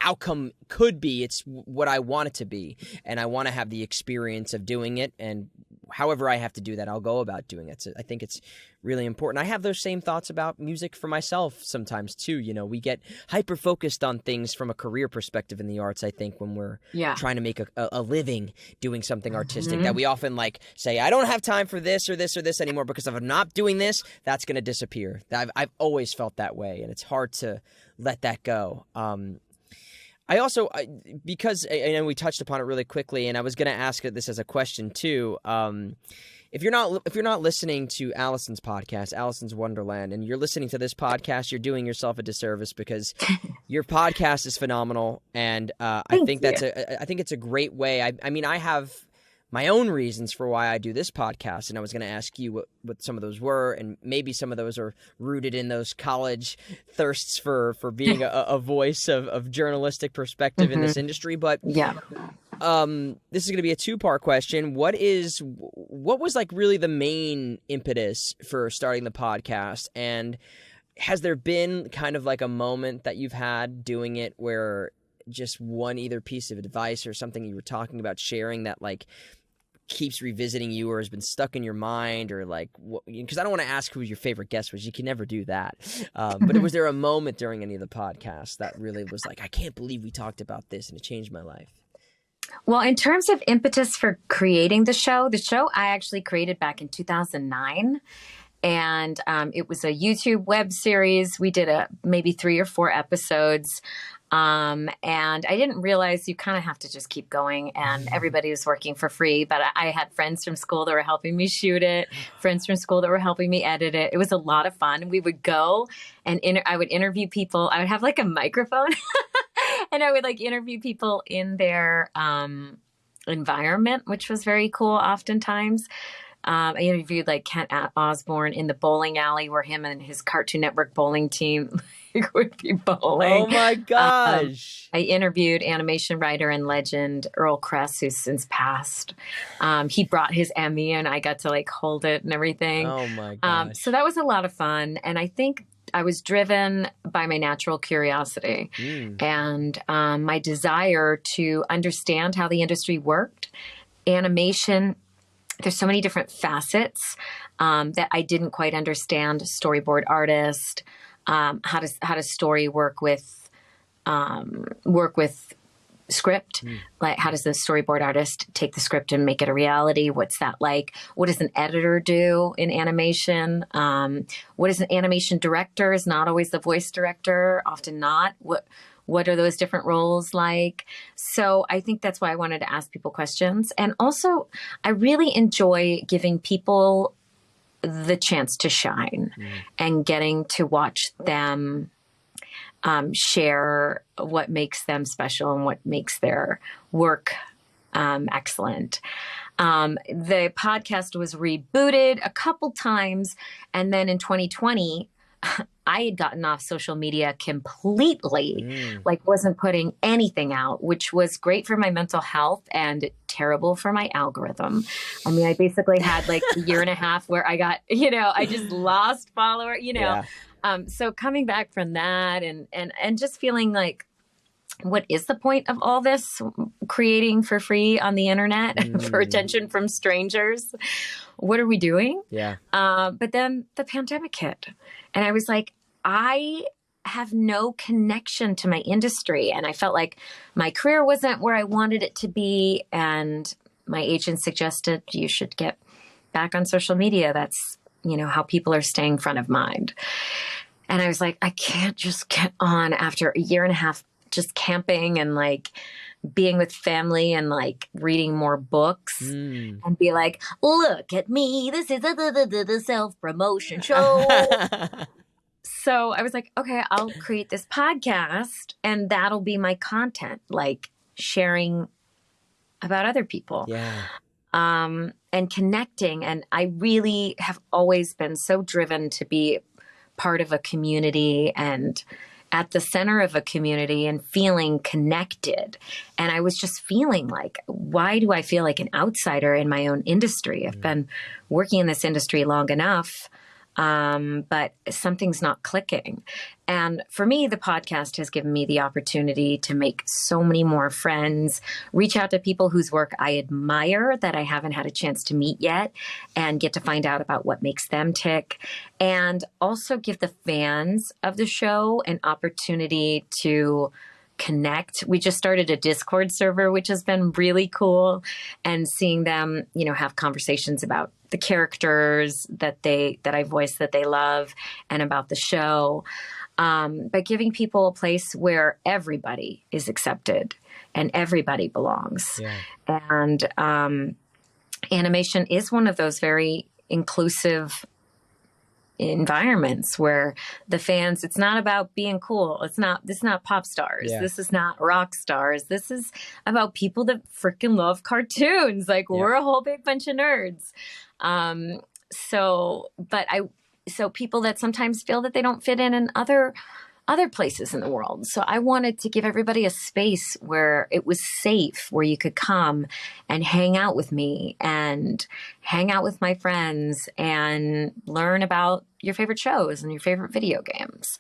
outcome could be. It's what I want it to be. And I want to have the experience of doing it. And however I have to do that, I'll go about doing it. So I think it's really important. I have those same thoughts about music for myself sometimes too. We get hyper-focused on things from a career perspective in the arts, I think, when we're trying to make a living doing something artistic, that we often say, I don't have time for this or this or this anymore, because if I'm not doing this, that's going to disappear. I've always felt that way, and it's hard to let that go. I also, because I know we touched upon it really quickly, and I was going to ask this as a question too. If you're not listening to Alicyn's podcast, Alicyn's Wonderland, and you're listening to this podcast, you're doing yourself a disservice, because your podcast is phenomenal, and I think it's a great way. I mean, I have my own reasons for why I do this podcast, and I was going to ask you what some of those were, and maybe some of those are rooted in those college thirsts for being a voice of journalistic perspective in this industry. But this is going to be a two-part question. What was like really the main impetus for starting the podcast, and has there been kind of like a moment that you've had doing it where just one either piece of advice or something you were talking about sharing that like keeps revisiting you or has been stuck in your mind, or like, because I don't want to ask who your favorite guest was. You can never do that. But was there a moment during any of the podcasts that really was like, I can't believe we talked about this and it changed my life? Well, in terms of impetus for creating the show I actually created back in 2009. And it was a YouTube web series. We did maybe 3 or 4 episodes. And I didn't realize you kind of have to just keep going, and everybody was working for free. But I had friends from school that were helping me shoot it, friends from school that were helping me edit it. It was a lot of fun. We would go and I would interview people. I would have like a microphone and I would like interview people in their environment, which was very cool oftentimes. I interviewed like Kent Osborne in the bowling alley where him and his Cartoon Network bowling team would be bowling. Oh my gosh. I interviewed animation writer and legend Earl Kress, who's since passed. He brought his Emmy and I got to like hold it and everything. Oh my gosh. So that was a lot of fun. And I think I was driven by my natural curiosity and my desire to understand how the industry worked. Animation, there's so many different facets that I didn't quite understand. Storyboard artist, how does story work with script? Like, how does the storyboard artist take the script and make it a reality? What's that like? What does an editor do in animation? What is an animation director? Is not always the voice director, often not. What are those different roles like? So I think that's why I wanted to ask people questions. And also, I really enjoy giving people the chance to shine and getting to watch them share what makes them special and what makes their work excellent. The podcast was rebooted a couple times. And then in 2020, I had gotten off social media completely, like wasn't putting anything out, which was great for my mental health and terrible for my algorithm. I mean, I basically had like a year and a half where I got, I just lost followers, So coming back from that and just feeling like, what is the point of all this creating for free on the internet for attention from strangers? What are we doing? Yeah. But then the pandemic hit and I was like, I have no connection to my industry. And I felt like my career wasn't where I wanted it to be. And my agent suggested you should get back on social media. That's, how people are staying front of mind. And I was like, I can't just get on after a year and a half just camping and like being with family and like reading more books and be like, look at me. This is the self-promotion show. So I was like, okay, I'll create this podcast and that'll be my content, like sharing about other people. Yeah. And connecting. And I really have always been so driven to be part of a community and at the center of a community and feeling connected. And I was just feeling like, why do I feel like an outsider in my own industry? I've been working in this industry long enough, but something's not clicking. And for me, the podcast has given me the opportunity to make so many more friends, reach out to people whose work I admire that I haven't had a chance to meet yet, and get to find out about what makes them tick, and also give the fans of the show an opportunity to connect. We just started a Discord server, which has been really cool, and seeing them, have conversations about the characters that I voice that they love and about the show. By giving people a place where everybody is accepted and everybody belongs. Yeah. And animation is one of those very inclusive environments where the fans, it's not about being cool. This is not pop stars. Yeah. This is not rock stars. This is about people that freaking love cartoons. Like we're a whole big bunch of nerds. So people that sometimes feel that they don't fit in other places in the world. So I wanted to give everybody a space where it was safe, where you could come and hang out with me and hang out with my friends and learn about your favorite shows and your favorite video games.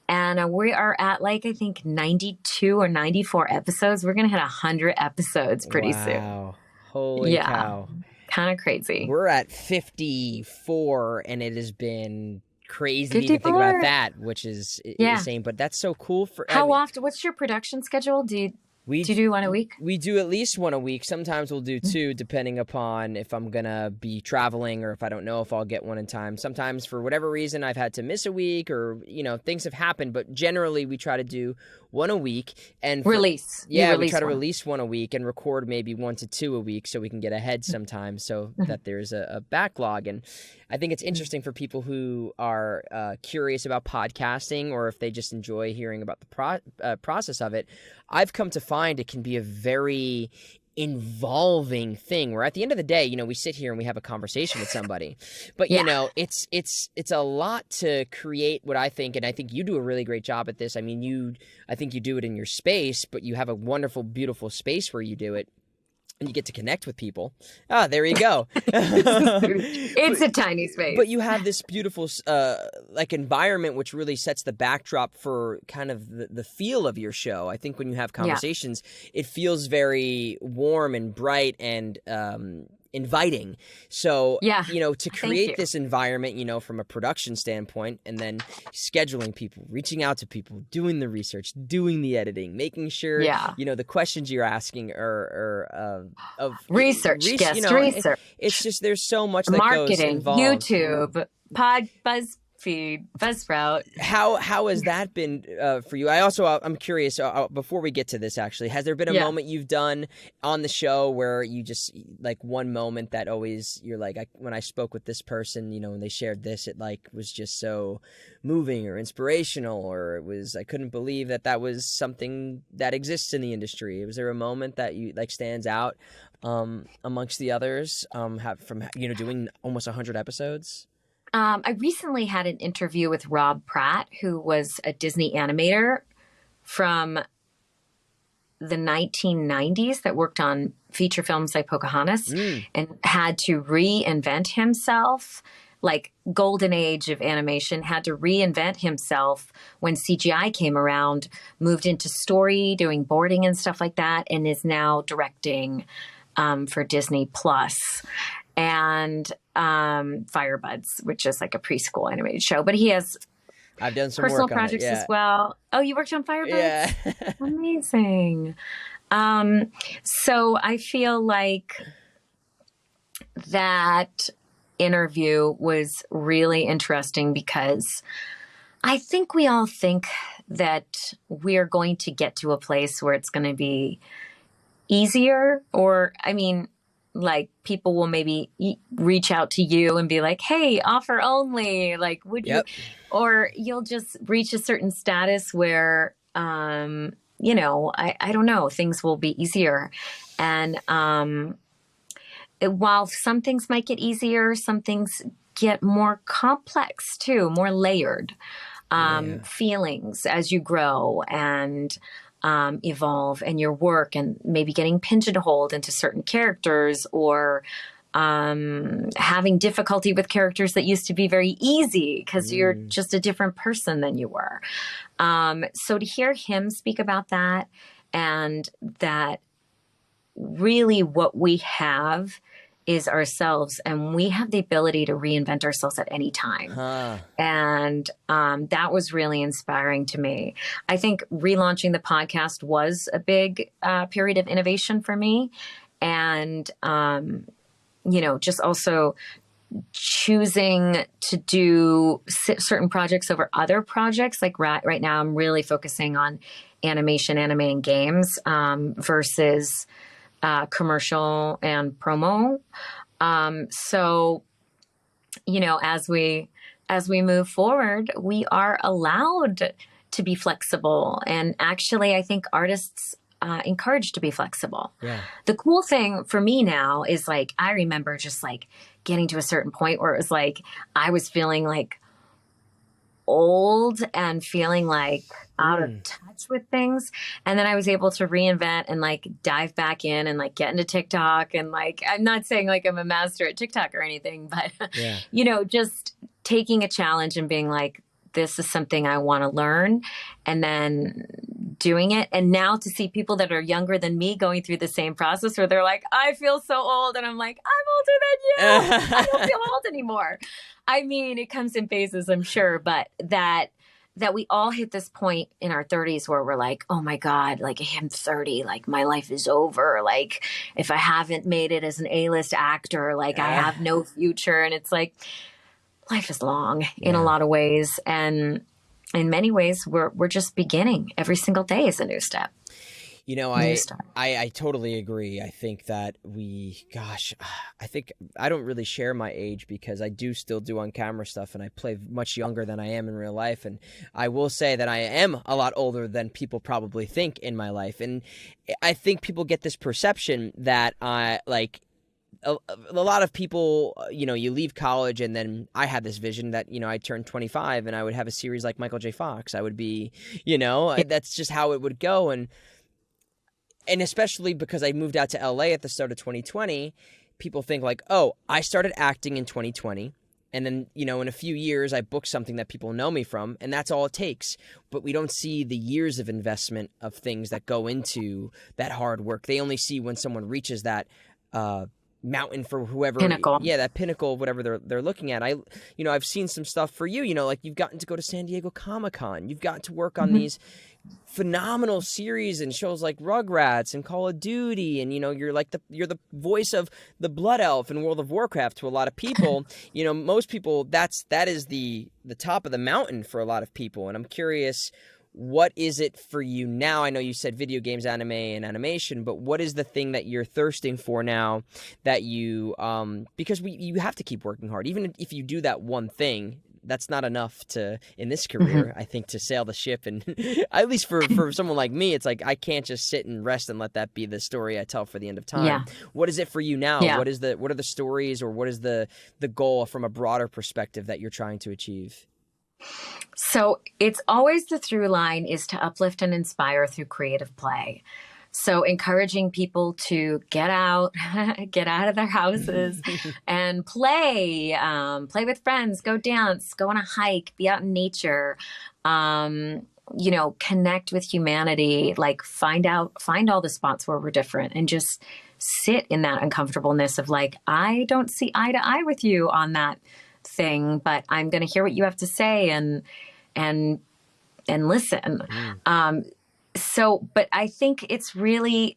And we are at I think 92 or 94 episodes. We're going to hit 100 episodes pretty soon. Holy cow. Kind of crazy. We're at 54 and it has been crazy to think about that, which is insane, but that's so cool. How often, what's your production schedule? We Do you do one a week? We do at least one a week. Sometimes we'll do two, depending upon if I'm going to be traveling or if I don't know if I'll get one in time. Sometimes, for whatever reason, I've had to miss a week or, things have happened. But generally, we try to do one a week. And Release. Yeah, we try to release one a week and record maybe 1 to 2 a week so we can get ahead sometimes so that there's a backlog. And I think it's interesting for people who are curious about podcasting or if they just enjoy hearing about the process of it. I've come to find it can be a very involving thing where at the end of the day, we sit here and we have a conversation with somebody, but it's a lot to create what I think, and I think you do a really great job at this. I mean, I think you do it in your space, but you have a wonderful, beautiful space where you do it. And you get to connect with people. Ah, there you go. It's a tiny space. But you have this beautiful environment which really sets the backdrop for kind of the feel of your show. I think when you have conversations, it feels very warm and bright and inviting. So, to create this environment, from a production standpoint, and then scheduling people, reaching out to people, doing the research, doing the editing, making sure, the questions you're asking are of research, research. It's just, there's so much that marketing, goes involved. YouTube, BuzzFeed, Buzzsprout. How has that been for you? I'm curious, before we get to this, actually, has there been a moment you've done on the show where you just, like, one moment that always, you're like, when I spoke with this person, and they shared this, it, like, was just so moving or inspirational, or I couldn't believe that was something that exists in the industry. Was there a moment that you, like, stands out amongst the others from doing almost 100 episodes? I recently had an interview with Rob Pratt, who was a Disney animator from the 1990s that worked on feature films like Pocahontas and had to reinvent himself, like golden age of animation, had to reinvent himself when CGI came around, moved into story, doing boarding and stuff like that, and is now directing for Disney Plus. And Firebuds, which is like a preschool animated show. But he has I've done some personal work on projects it, as well. Oh, you worked on Firebuds? Yeah. Amazing. So I feel like that interview was really interesting because I think we all think that we're going to get to a place where it's going to be easier, or, like, people will maybe reach out to you and be like, hey, offer only, like, would you, or you'll just reach a certain status where, I don't know, things will be easier. And while some things might get easier, some things get more complex too, more layered feelings as you grow and evolve in your work, and maybe getting pigeonholed into certain characters, or having difficulty with characters that used to be very easy because you're just a different person than you were. So to hear him speak about that, and that really what we have is ourselves, and we have the ability to reinvent ourselves at any time. And that was really inspiring to me. I think relaunching the podcast was a big period of innovation for me. And, just also choosing to do certain projects over other projects. Like right now, I'm really focusing on animation, anime, and games versus commercial and promo. So, as we move forward, we are allowed to be flexible. And actually, I think artists encouraged to be flexible. Yeah. The cool thing for me now is, like, I remember just like getting to a certain point where it was like, I was feeling like old and feeling like out of touch with things. And then I was able to reinvent and like dive back in and like get into TikTok. And like, I'm not saying like I'm a master at TikTok or anything, but just taking a challenge and being like, this is something I want to learn, and then doing it. And now to see people that are younger than me going through the same process where they're like, I feel so old. And I'm like, I'm older than you. I don't feel old anymore. I mean, it comes in phases, I'm sure, but that that we all hit this point in our 30s where we're like, oh my God, like I'm 30, like my life is over. Like if I haven't made it as an A-list actor, like I have no future. And it's like, life is long in a lot of ways. And in many ways, we're just beginning. Every single day is a new step. You know, I totally agree. I think that I think I don't really share my age because I do still do on-camera stuff and I play much younger than I am in real life. And I will say that I am a lot older than people probably think in my life. And I think people get this perception that a lot of people, you know, you leave college and then I had this vision that, you know, I turned 25 and I would have a series like Michael J. Fox. I would be, you know, that's just how it would go. And especially because I moved out to LA at the start of 2020, people think like, oh, I started acting in 2020. And then, you know, in a few years, I booked something that people know me from, and that's all it takes. But we don't see the years of investment of things that go into that hard work. They only see when someone reaches that mountain for whoever, pinnacle. Yeah, that pinnacle, whatever they're looking at. I've seen some stuff for you. You know, like you've gotten to go to San Diego Comic-Con. You've gotten to work on these phenomenal series and shows like Rugrats and Call of Duty, and you know you're the voice of the Blood Elf in World of Warcraft to a lot of people. You know, most people that is the top of the mountain for a lot of people. And I'm curious, what is it for you now? I know you said video games, anime, and animation, but what is the thing that you're thirsting for now that you because you have to keep working hard. Even if you do that one thing, that's not enough in this career, I think, to sail the ship. And at least for someone like me, it's like I can't just sit and rest and let that be the story I tell for the end of time. Yeah. What is it for you now? Yeah. What are the stories, or what is the goal from a broader perspective that you're trying to achieve? So it's always the through line is to uplift and inspire through creative play. So encouraging people to get out of their houses and play with friends, go dance, go on a hike, be out in nature, you know, connect with humanity, like find all the spots where we're different and just sit in that uncomfortableness of like, I don't see eye to eye with you on that thing, but I'm going to hear what you have to say and listen. But I think it's really,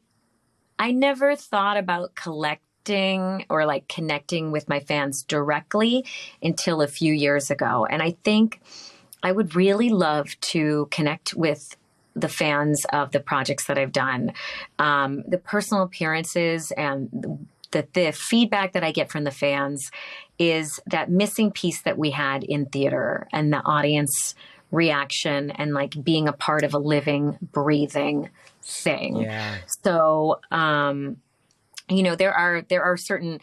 I never thought about collecting or like connecting with my fans directly until a few years ago. And I think I would really love to connect with the fans of the projects that I've done, the personal appearances and the feedback that I get from the fans is that missing piece that we had in theater and the audience reaction and like being a part of a living, breathing thing. Yeah. So, you know, there are certain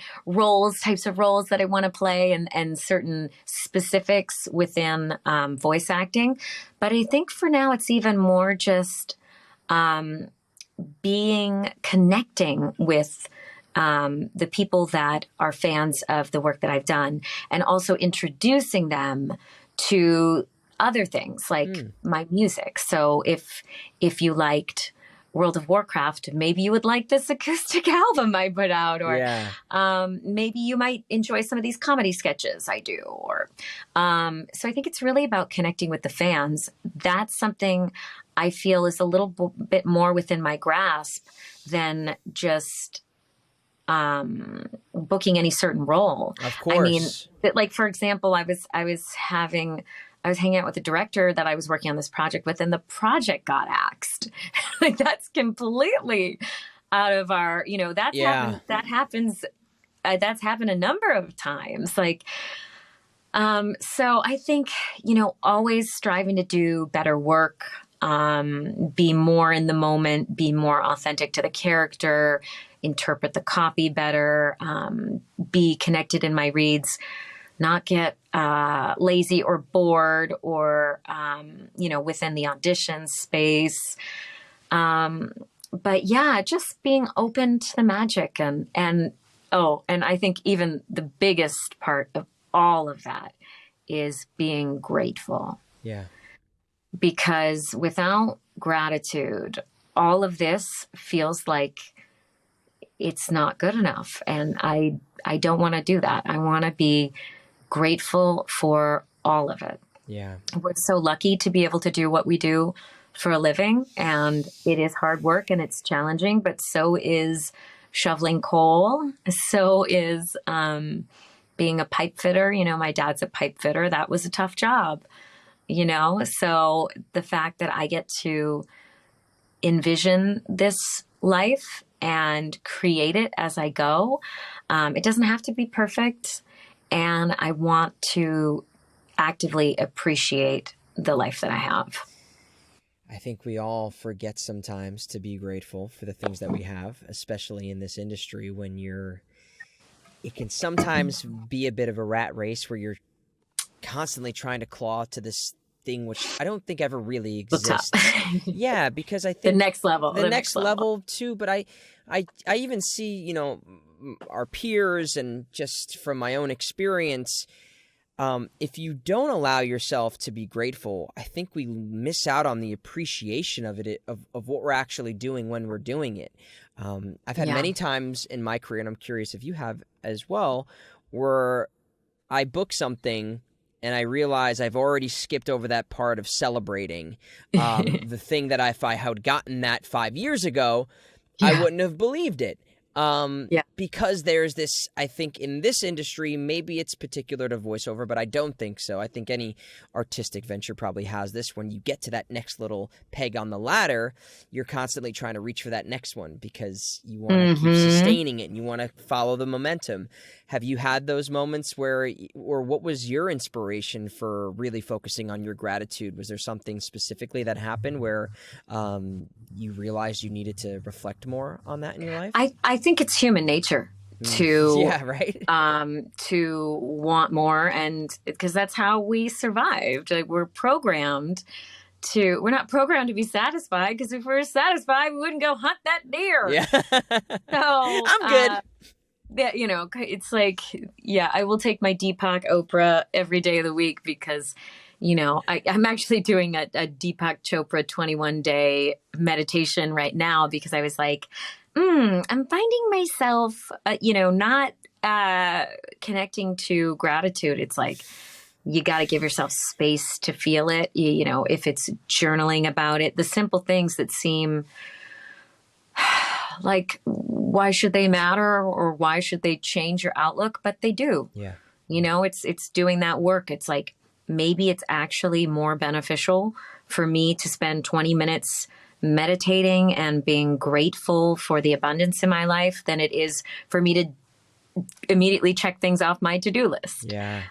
types of roles that I want to play and certain specifics within voice acting. But I think for now it's even more just connecting with the people that are fans of the work that I've done, and also introducing them to other things like my music. So if you liked World of Warcraft, maybe you would like this acoustic album I put out, or maybe you might enjoy some of these comedy sketches I do. Or so I think it's really about connecting with the fans. That's something I feel is a little bit more within my grasp than just booking any certain role. Of course. I mean, like for example, I was hanging out with a director that I was working on this project with, and the project got axed. Like that's completely out of our, you know, that's happened a number of times. Like, so I think, you know, always striving to do better work, be more in the moment, be more authentic to the character, interpret the copy better, be connected in my reads, not get lazy or bored or, you know, within the audition space. But yeah, just being open to the magic and I think even the biggest part of all of that is being grateful. Yeah. Because without gratitude, all of this feels like it's not good enough. And I don't want to do that. I want to be grateful for all of it. Yeah. We're so lucky to be able to do what we do for a living, and it is hard work and it's challenging, but so is shoveling coal. So is being a pipe fitter. You know, my dad's a pipe fitter. That was a tough job, you know? So the fact that I get to envision this life and create it as I go, it doesn't have to be perfect. And I want to actively appreciate the life that I have. I think we all forget sometimes to be grateful for the things that we have, especially in this industry when it can sometimes be a bit of a rat race where you're constantly trying to claw to this thing, which I don't think ever really exists. Yeah, because I think the next level too. But I even see, you know, our peers and just from my own experience, if you don't allow yourself to be grateful, I think we miss out on the appreciation of it, of what we're actually doing when we're doing it. I've had many times in my career, and I'm curious if you have as well, where I book something and I realize I've already skipped over that part of celebrating the thing that if I had gotten that 5 years ago, I wouldn't have believed it. Because there's this, I think in this industry, maybe it's particular to voiceover, but I don't think so. I think any artistic venture probably has this. When you get to that next little peg on the ladder, you're constantly trying to reach for that next one because you want to keep sustaining it and you want to follow the momentum. Have you had those moments or what was your inspiration for really focusing on your gratitude? Was there something specifically that happened where you realized you needed to reflect more on that in your life? I think it's human nature to to want more, and because that's how we survived. Like we're not programmed to be satisfied, because if we were satisfied, we wouldn't go hunt that deer. Yeah. So I'm good. Yeah, you know, it's like, I will take my Deepak Oprah every day of the week because, you know, I'm actually doing a Deepak Chopra 21-day meditation right now because I was like, I'm finding myself, not connecting to gratitude. It's like, you got to give yourself space to feel it. You know, if it's journaling about it, the simple things that seem like, why should they matter or why should they change your outlook? But they do. Yeah. You know, it's doing that work. It's like, maybe it's actually more beneficial for me to spend 20 minutes meditating and being grateful for the abundance in my life than it is for me to immediately check things off my to-do list. Yeah.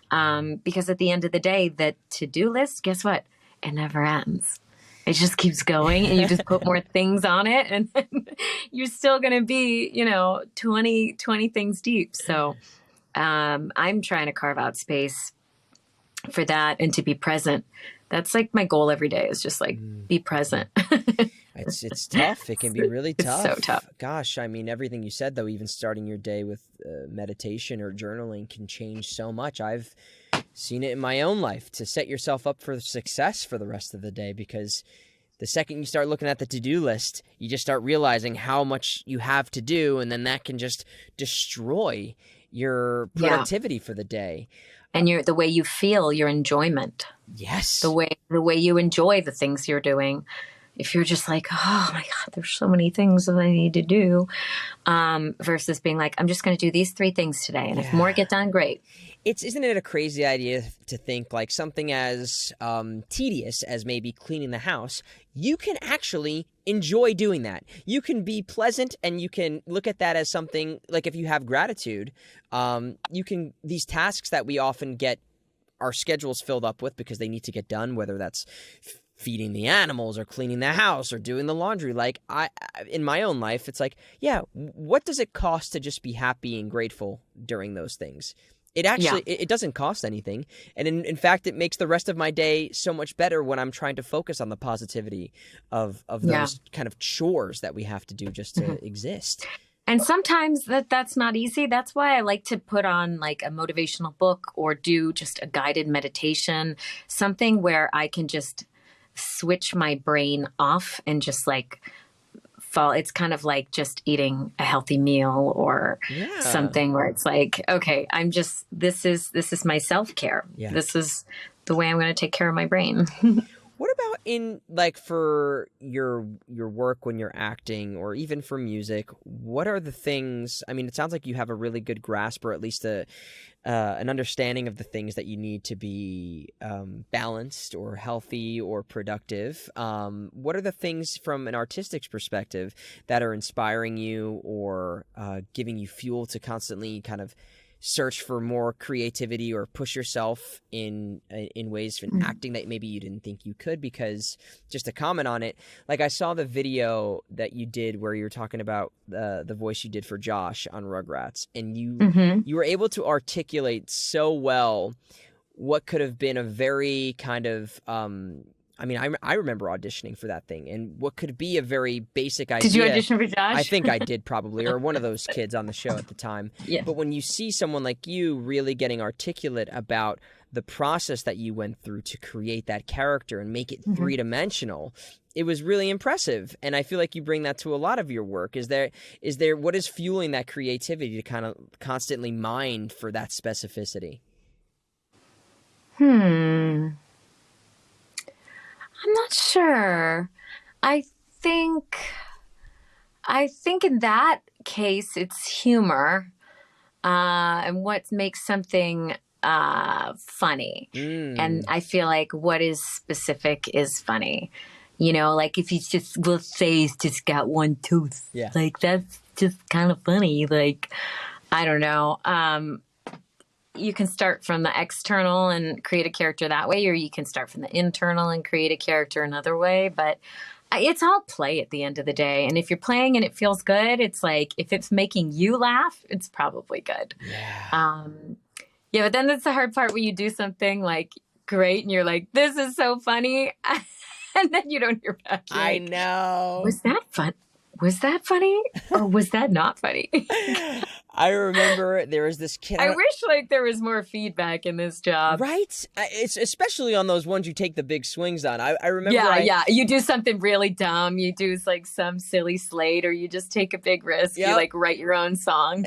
Because at the end of the day, that to-do list, guess what? It never ends. It just keeps going and you just put more things on it and you're still going to be, 20 things deep. So I'm trying to carve out space for that and to be present. That's like my goal every day, is just like be present. It's tough. It can be really tough. It's so tough. Gosh, I mean, everything you said, though, even starting your day with meditation or journaling can change so much. I've seen it in my own life, to set yourself up for success for the rest of the day, because the second you start looking at the to-do list, you just start realizing how much you have to do, and then that can just destroy your productivity for the day. And the way you feel, your enjoyment. Yes. The way you enjoy the things you're doing. If you're just like, oh my God, there's so many things that I need to do, versus being like, I'm just going to do these 3 things today. And if more get done, great. Isn't it a crazy idea to think like something as tedious as maybe cleaning the house, you can actually enjoy doing that. You can be pleasant and you can look at that as something like, if you have gratitude, these tasks that we often get our schedules filled up with because they need to get done, whether that's feeding the animals or cleaning the house or doing the laundry. Like in my own life, it's like, what does it cost to just be happy and grateful during those things? It actually, it doesn't cost anything. And in fact, it makes the rest of my day so much better when I'm trying to focus on the positivity of those kind of chores that we have to do just to exist. And sometimes that's not easy. That's why I like to put on like a motivational book or do just a guided meditation, something where I can just switch my brain off and just like fall. It's kind of like just eating a healthy meal or something where it's like, okay, this is my self-care. Yeah. This the way I'm going to take care of my brain. What about in like for your work when you're acting or even for music? What are the things? I mean, it sounds like you have a really good grasp or at least an understanding of the things that you need to be balanced or healthy or productive. What are the things from an artistic perspective that are inspiring you or giving you fuel to constantly kind of search for more creativity or push yourself in ways in acting that maybe you didn't think you could? Because just to comment on it, like I saw the video that you did where you were talking about the voice you did for Josh on Rugrats, and you were able to articulate so well what could have been a very kind of I mean, I remember auditioning for that thing, and what could be a very basic idea. Did you audition for Josh? I think I did probably, or one of those kids on the show at the time. Yeah. But when you see someone like you really getting articulate about the process that you went through to create that character and make it three-dimensional, it was really impressive. And I feel like you bring that to a lot of your work. Is there what is fueling that creativity to kind of constantly mine for that specificity? I'm not sure. I think in that case it's humor, and what makes something funny. And I feel like what is specific is funny. You know, like if he's just, let's say he's just got one tooth. Yeah. Like that's just kind of funny. Like, I don't know. You can start from the external and create a character that way, or you can start from the internal and create a character another way. But it's all play at the end of the day. And if you're playing and it feels good, it's like, if it's making you laugh, it's probably good. Yeah. Yeah, but then that's the hard part when you do something like great and you're like, this is so funny. And then you don't hear back. You're I like, know. Was that fun? Was that funny? Or was that not funny? I remember there was this kid. I wish like there was more feedback in this job. Right? It's especially on those ones you take the big swings on. I remember. Yeah. You do something really dumb. You do like some silly slate, or you just take a big risk. Yep. You like write your own song.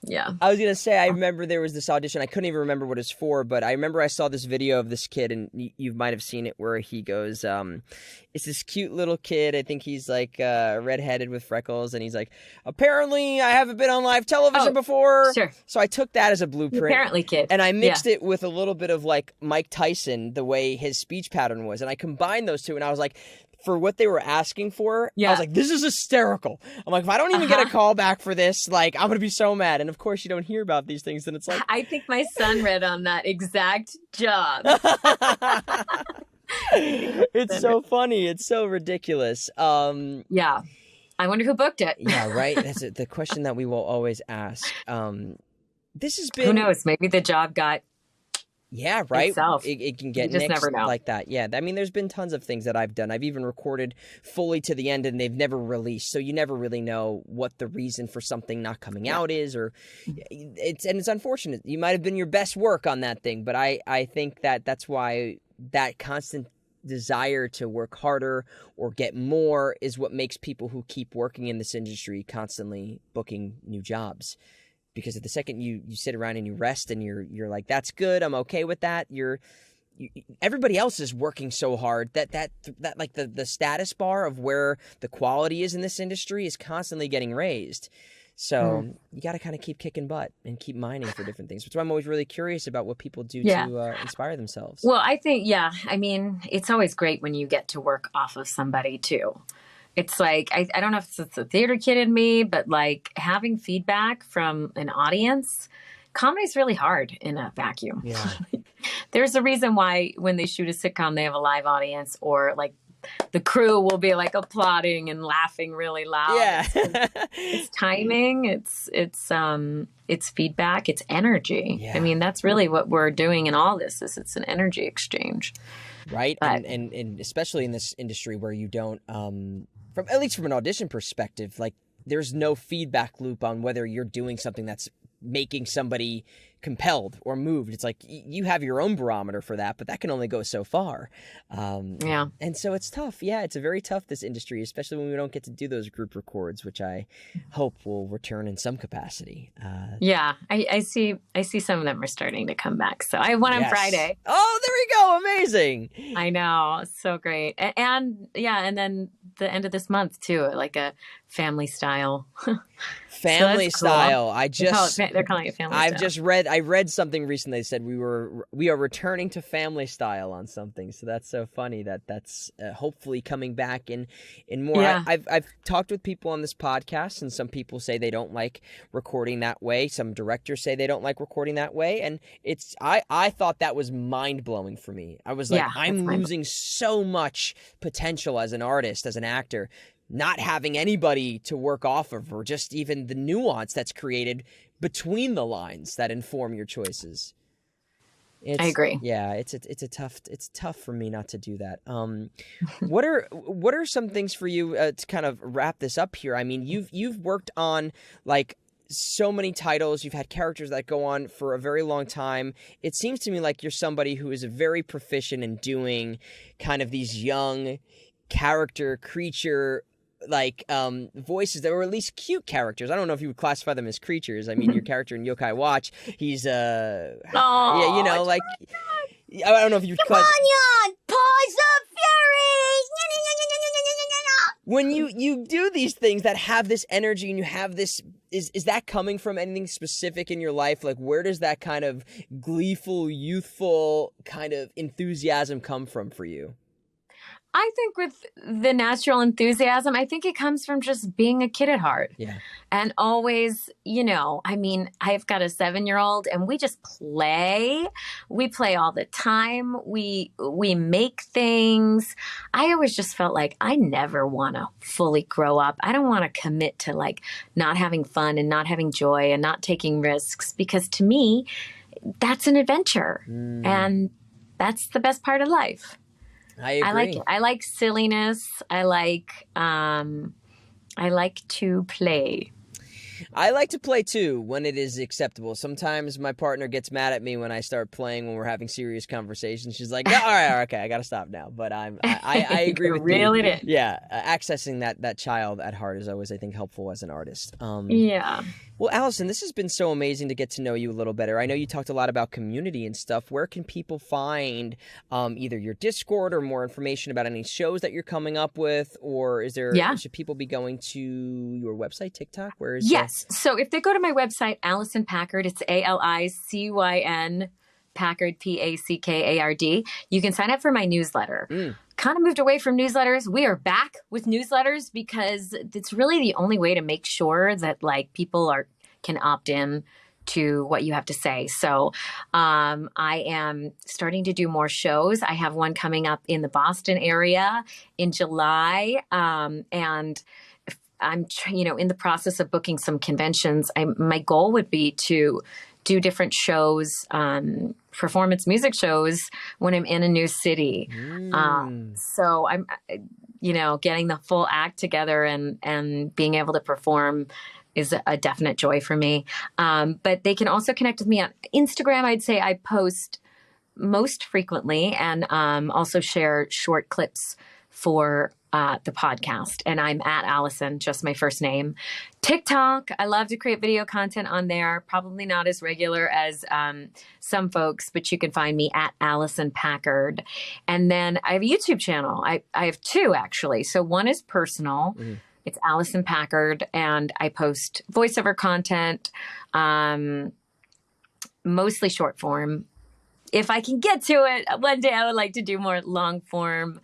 Yeah. I was going to say, I remember there was this audition. I couldn't even remember what it's for, but I remember I saw this video of this kid, and you might have seen it, where he goes, it's this cute little kid. I think he's like redheaded with freckles, and he's like, apparently I haven't been on live television before. Sure. So I took that as a blueprint. Apparently, kid. And I mixed it with a little bit of like Mike Tyson, the way his speech pattern was. And I combined those two, and I was like, for what they were asking for, I was like, this is hysterical. I'm like, if I don't even get a call back for this, like, I'm going to be so mad. And of course, you don't hear about these things. And it's like, I think my son read on that exact job. It's so funny. It's so ridiculous. Yeah. I wonder who booked it. Yeah, right. That's the question that we will always ask. This has been. Who knows? Maybe the job got. Yeah, right. Itself. It can get You just nixed never know. like that. Yeah, I mean, there's been tons of things that I've done. I've even recorded fully to the end, and they've never released. So you never really know what the reason for something not coming out is, or it's unfortunate. You might have been your best work on that thing, but I think that's why that constant desire to work harder or get more is what makes people who keep working in this industry constantly booking new jobs. Because at the second you sit around and you rest and you're like, that's good, I'm okay with that, everybody else is working so hard that like the status bar of where the quality is in this industry is constantly getting raised. So you got to kind of keep kicking butt and keep mining for different things. That's why I'm always really curious about what people do to inspire themselves. Well, I think, I mean, it's always great when you get to work off of somebody too. It's like, I don't know if it's a theater kid in me, but like having feedback from an audience, comedy is really hard in a vacuum. Yeah. There's a reason why when they shoot a sitcom, they have a live audience, or like the crew will be like applauding and laughing really loud. Yeah. It's timing. It's feedback. It's energy. Yeah. I mean, that's really what we're doing in all this. It's an energy exchange. Right. But, and especially in this industry where you don't, at least from an audition perspective, like there's no feedback loop on whether you're doing something that's making somebody compelled or moved. It's like you have your own barometer for that, but that can only go so far. And so it's tough. Yeah, it's a very tough, this industry, especially when we don't get to do those group records, which I hope will return in some capacity. I see some of them are starting to come back. So I have one on Friday. Oh, there we go. Amazing. I know. So great. And then the end of this month too, like a family style. Family style. Cool. They're calling it family style. I read something recently that said we are returning to family style on something. So that's so funny that's hopefully coming back in more. Yeah. I've talked with people on this podcast, and some people say they don't like recording that way. Some directors say they don't like recording that way, and I thought that was mind blowing for me. I was like, I'm losing so much potential as an artist, as an actor, not having anybody to work off of, or just even the nuance that's created between the lines that inform your choices. I agree. Yeah, it's tough for me not to do that. What are some things for you to kind of wrap this up here? I mean, you've worked on like so many titles. You've had characters that go on for a very long time. It seems to me like you're somebody who is very proficient in doing kind of these young character, creature, like voices that were at least cute characters. I don't know if you would classify them as creatures. I mean, your character in Yokai Watch, he's I don't know if you would classify. Paws of Fury. When you do these things that have this energy and you have this, is that coming from anything specific in your life? Like, where does that kind of gleeful, youthful kind of enthusiasm come from for you? I think with the natural enthusiasm, I think it comes from just being a kid at heart. Yeah. And always, I mean, I've got a 7-year-old and we just play. We play all the time. We make things. I always just felt like I never want to fully grow up. I don't want to commit to like not having fun and not having joy and not taking risks, because to me, that's an adventure. And that's the best part of life. I agree. I like silliness. I like to play. I like to play too when it is acceptable. Sometimes my partner gets mad at me when I start playing when we're having serious conversations. She's like, "No, all right, okay, I gotta stop now." But I agree with you. Reel it in. Yeah, accessing that child at heart is always, I think, helpful as an artist. Yeah. Well, Alicyn, this has been so amazing to get to know you a little better. I know you talked a lot about community and stuff. Where can people find either your Discord or more information about any shows that you're coming up with? Or should people be going to your website, TikTok? Where is Yes. So if they go to my website, Alicyn Packard, it's ALICYN Packard, PACKARD. You can sign up for my newsletter. Kind of moved away from newsletters. We are back with newsletters because it's really the only way to make sure that like people can opt in to what you have to say. So I am starting to do more shows. I have one coming up in the Boston area in July, and I'm in the process of booking some conventions. My goal would be to do different shows, performance music shows when I'm in a new city. So I'm, getting the full act together and being able to perform is a definite joy for me. But they can also connect with me on Instagram. I'd say I post most frequently and also share short clips for the podcast. And I'm at Alicyn, just my first name. TikTok, I love to create video content on there. Probably not as regular as some folks, but you can find me at Alicyn Packard. And then I have a YouTube channel. I have two, actually. So one is personal. It's Alicyn Packard, and I post voiceover content, mostly short form. If I can get to it, one day I would like to do more long form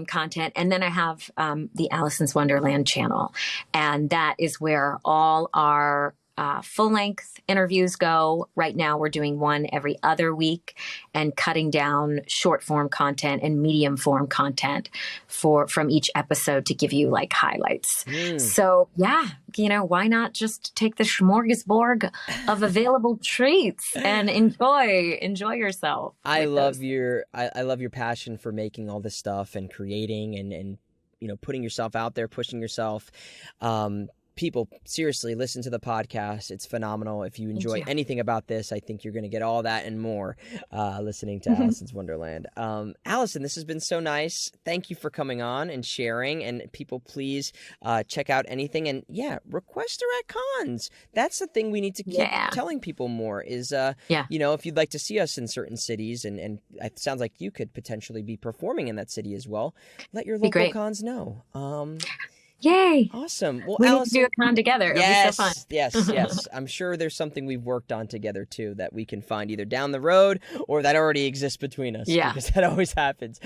content. And then I have the Alicyn's Wonderland channel. And that is where all our full-length interviews go. Right now, we're doing one every other week and cutting down short-form content and medium-form content from each episode to give you like highlights. So yeah, why not just take the smorgasbord of available treats and enjoy yourself. I love your passion for making all this stuff and creating and putting yourself out there, pushing yourself. people, seriously, listen to the podcast. It's phenomenal. If you enjoy anything about this, I think you're going to get all that and more listening to Alicyn's Wonderland. Alicyn, this has been so nice. Thank you for coming on and sharing. And people, please check out anything. And request her at cons. That's the thing we need to keep telling people more is, if you'd like to see us in certain cities, and it sounds like you could potentially be performing in that city as well, let your local cons know. Yay. Awesome. Well, we Alicyn, need to do a con together. It'll be so fun. Yes. I'm sure there's something we've worked on together, too, that we can find either down the road or that already exists between us. Yeah. Because that always happens.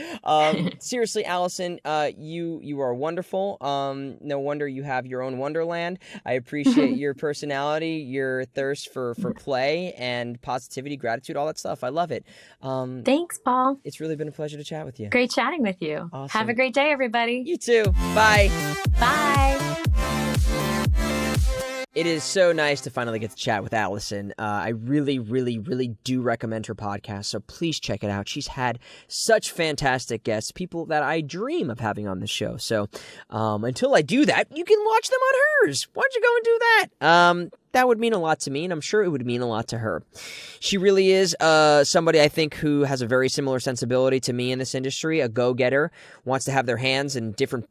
Seriously, Alicyn, you are wonderful. No wonder you have your own Wonderland. I appreciate your personality, your thirst for play and positivity, gratitude, all that stuff. I love it. Thanks, Paul. It's really been a pleasure to chat with you. Great chatting with you. Awesome. Have a great day, everybody. You too. Bye. Bye. It is so nice to finally get to chat with Alicyn. I really, really, really do recommend her podcast, so please check it out. She's had such fantastic guests, people that I dream of having on the show. So until I do that, you can watch them on hers. Why don't you go and do that? That would mean a lot to me, and I'm sure it would mean a lot to her. She really is somebody, I think, who has a very similar sensibility to me in this industry, a go-getter, wants to have their hands in different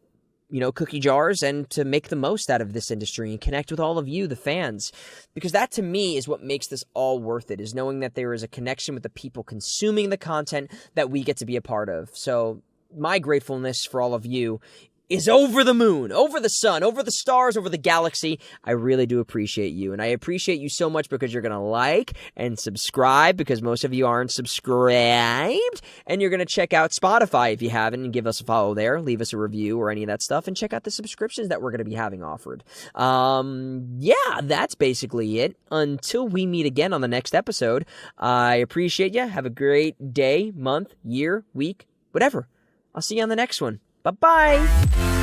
cookie jars and to make the most out of this industry and connect with all of you, the fans. Because that, to me, is what makes this all worth it, is knowing that there is a connection with the people consuming the content that we get to be a part of. So my gratefulness for all of you is over the moon, over the sun, over the stars, over the galaxy. I really do appreciate you. And I appreciate you so much because you're going to like and subscribe, because most of you aren't subscribed. And you're going to check out Spotify if you haven't and give us a follow there. Leave us a review or any of that stuff. And check out the subscriptions that we're going to be having offered. That's basically it. Until we meet again on the next episode, I appreciate you. Have a great day, month, year, week, whatever. I'll see you on the next one. Bye-bye.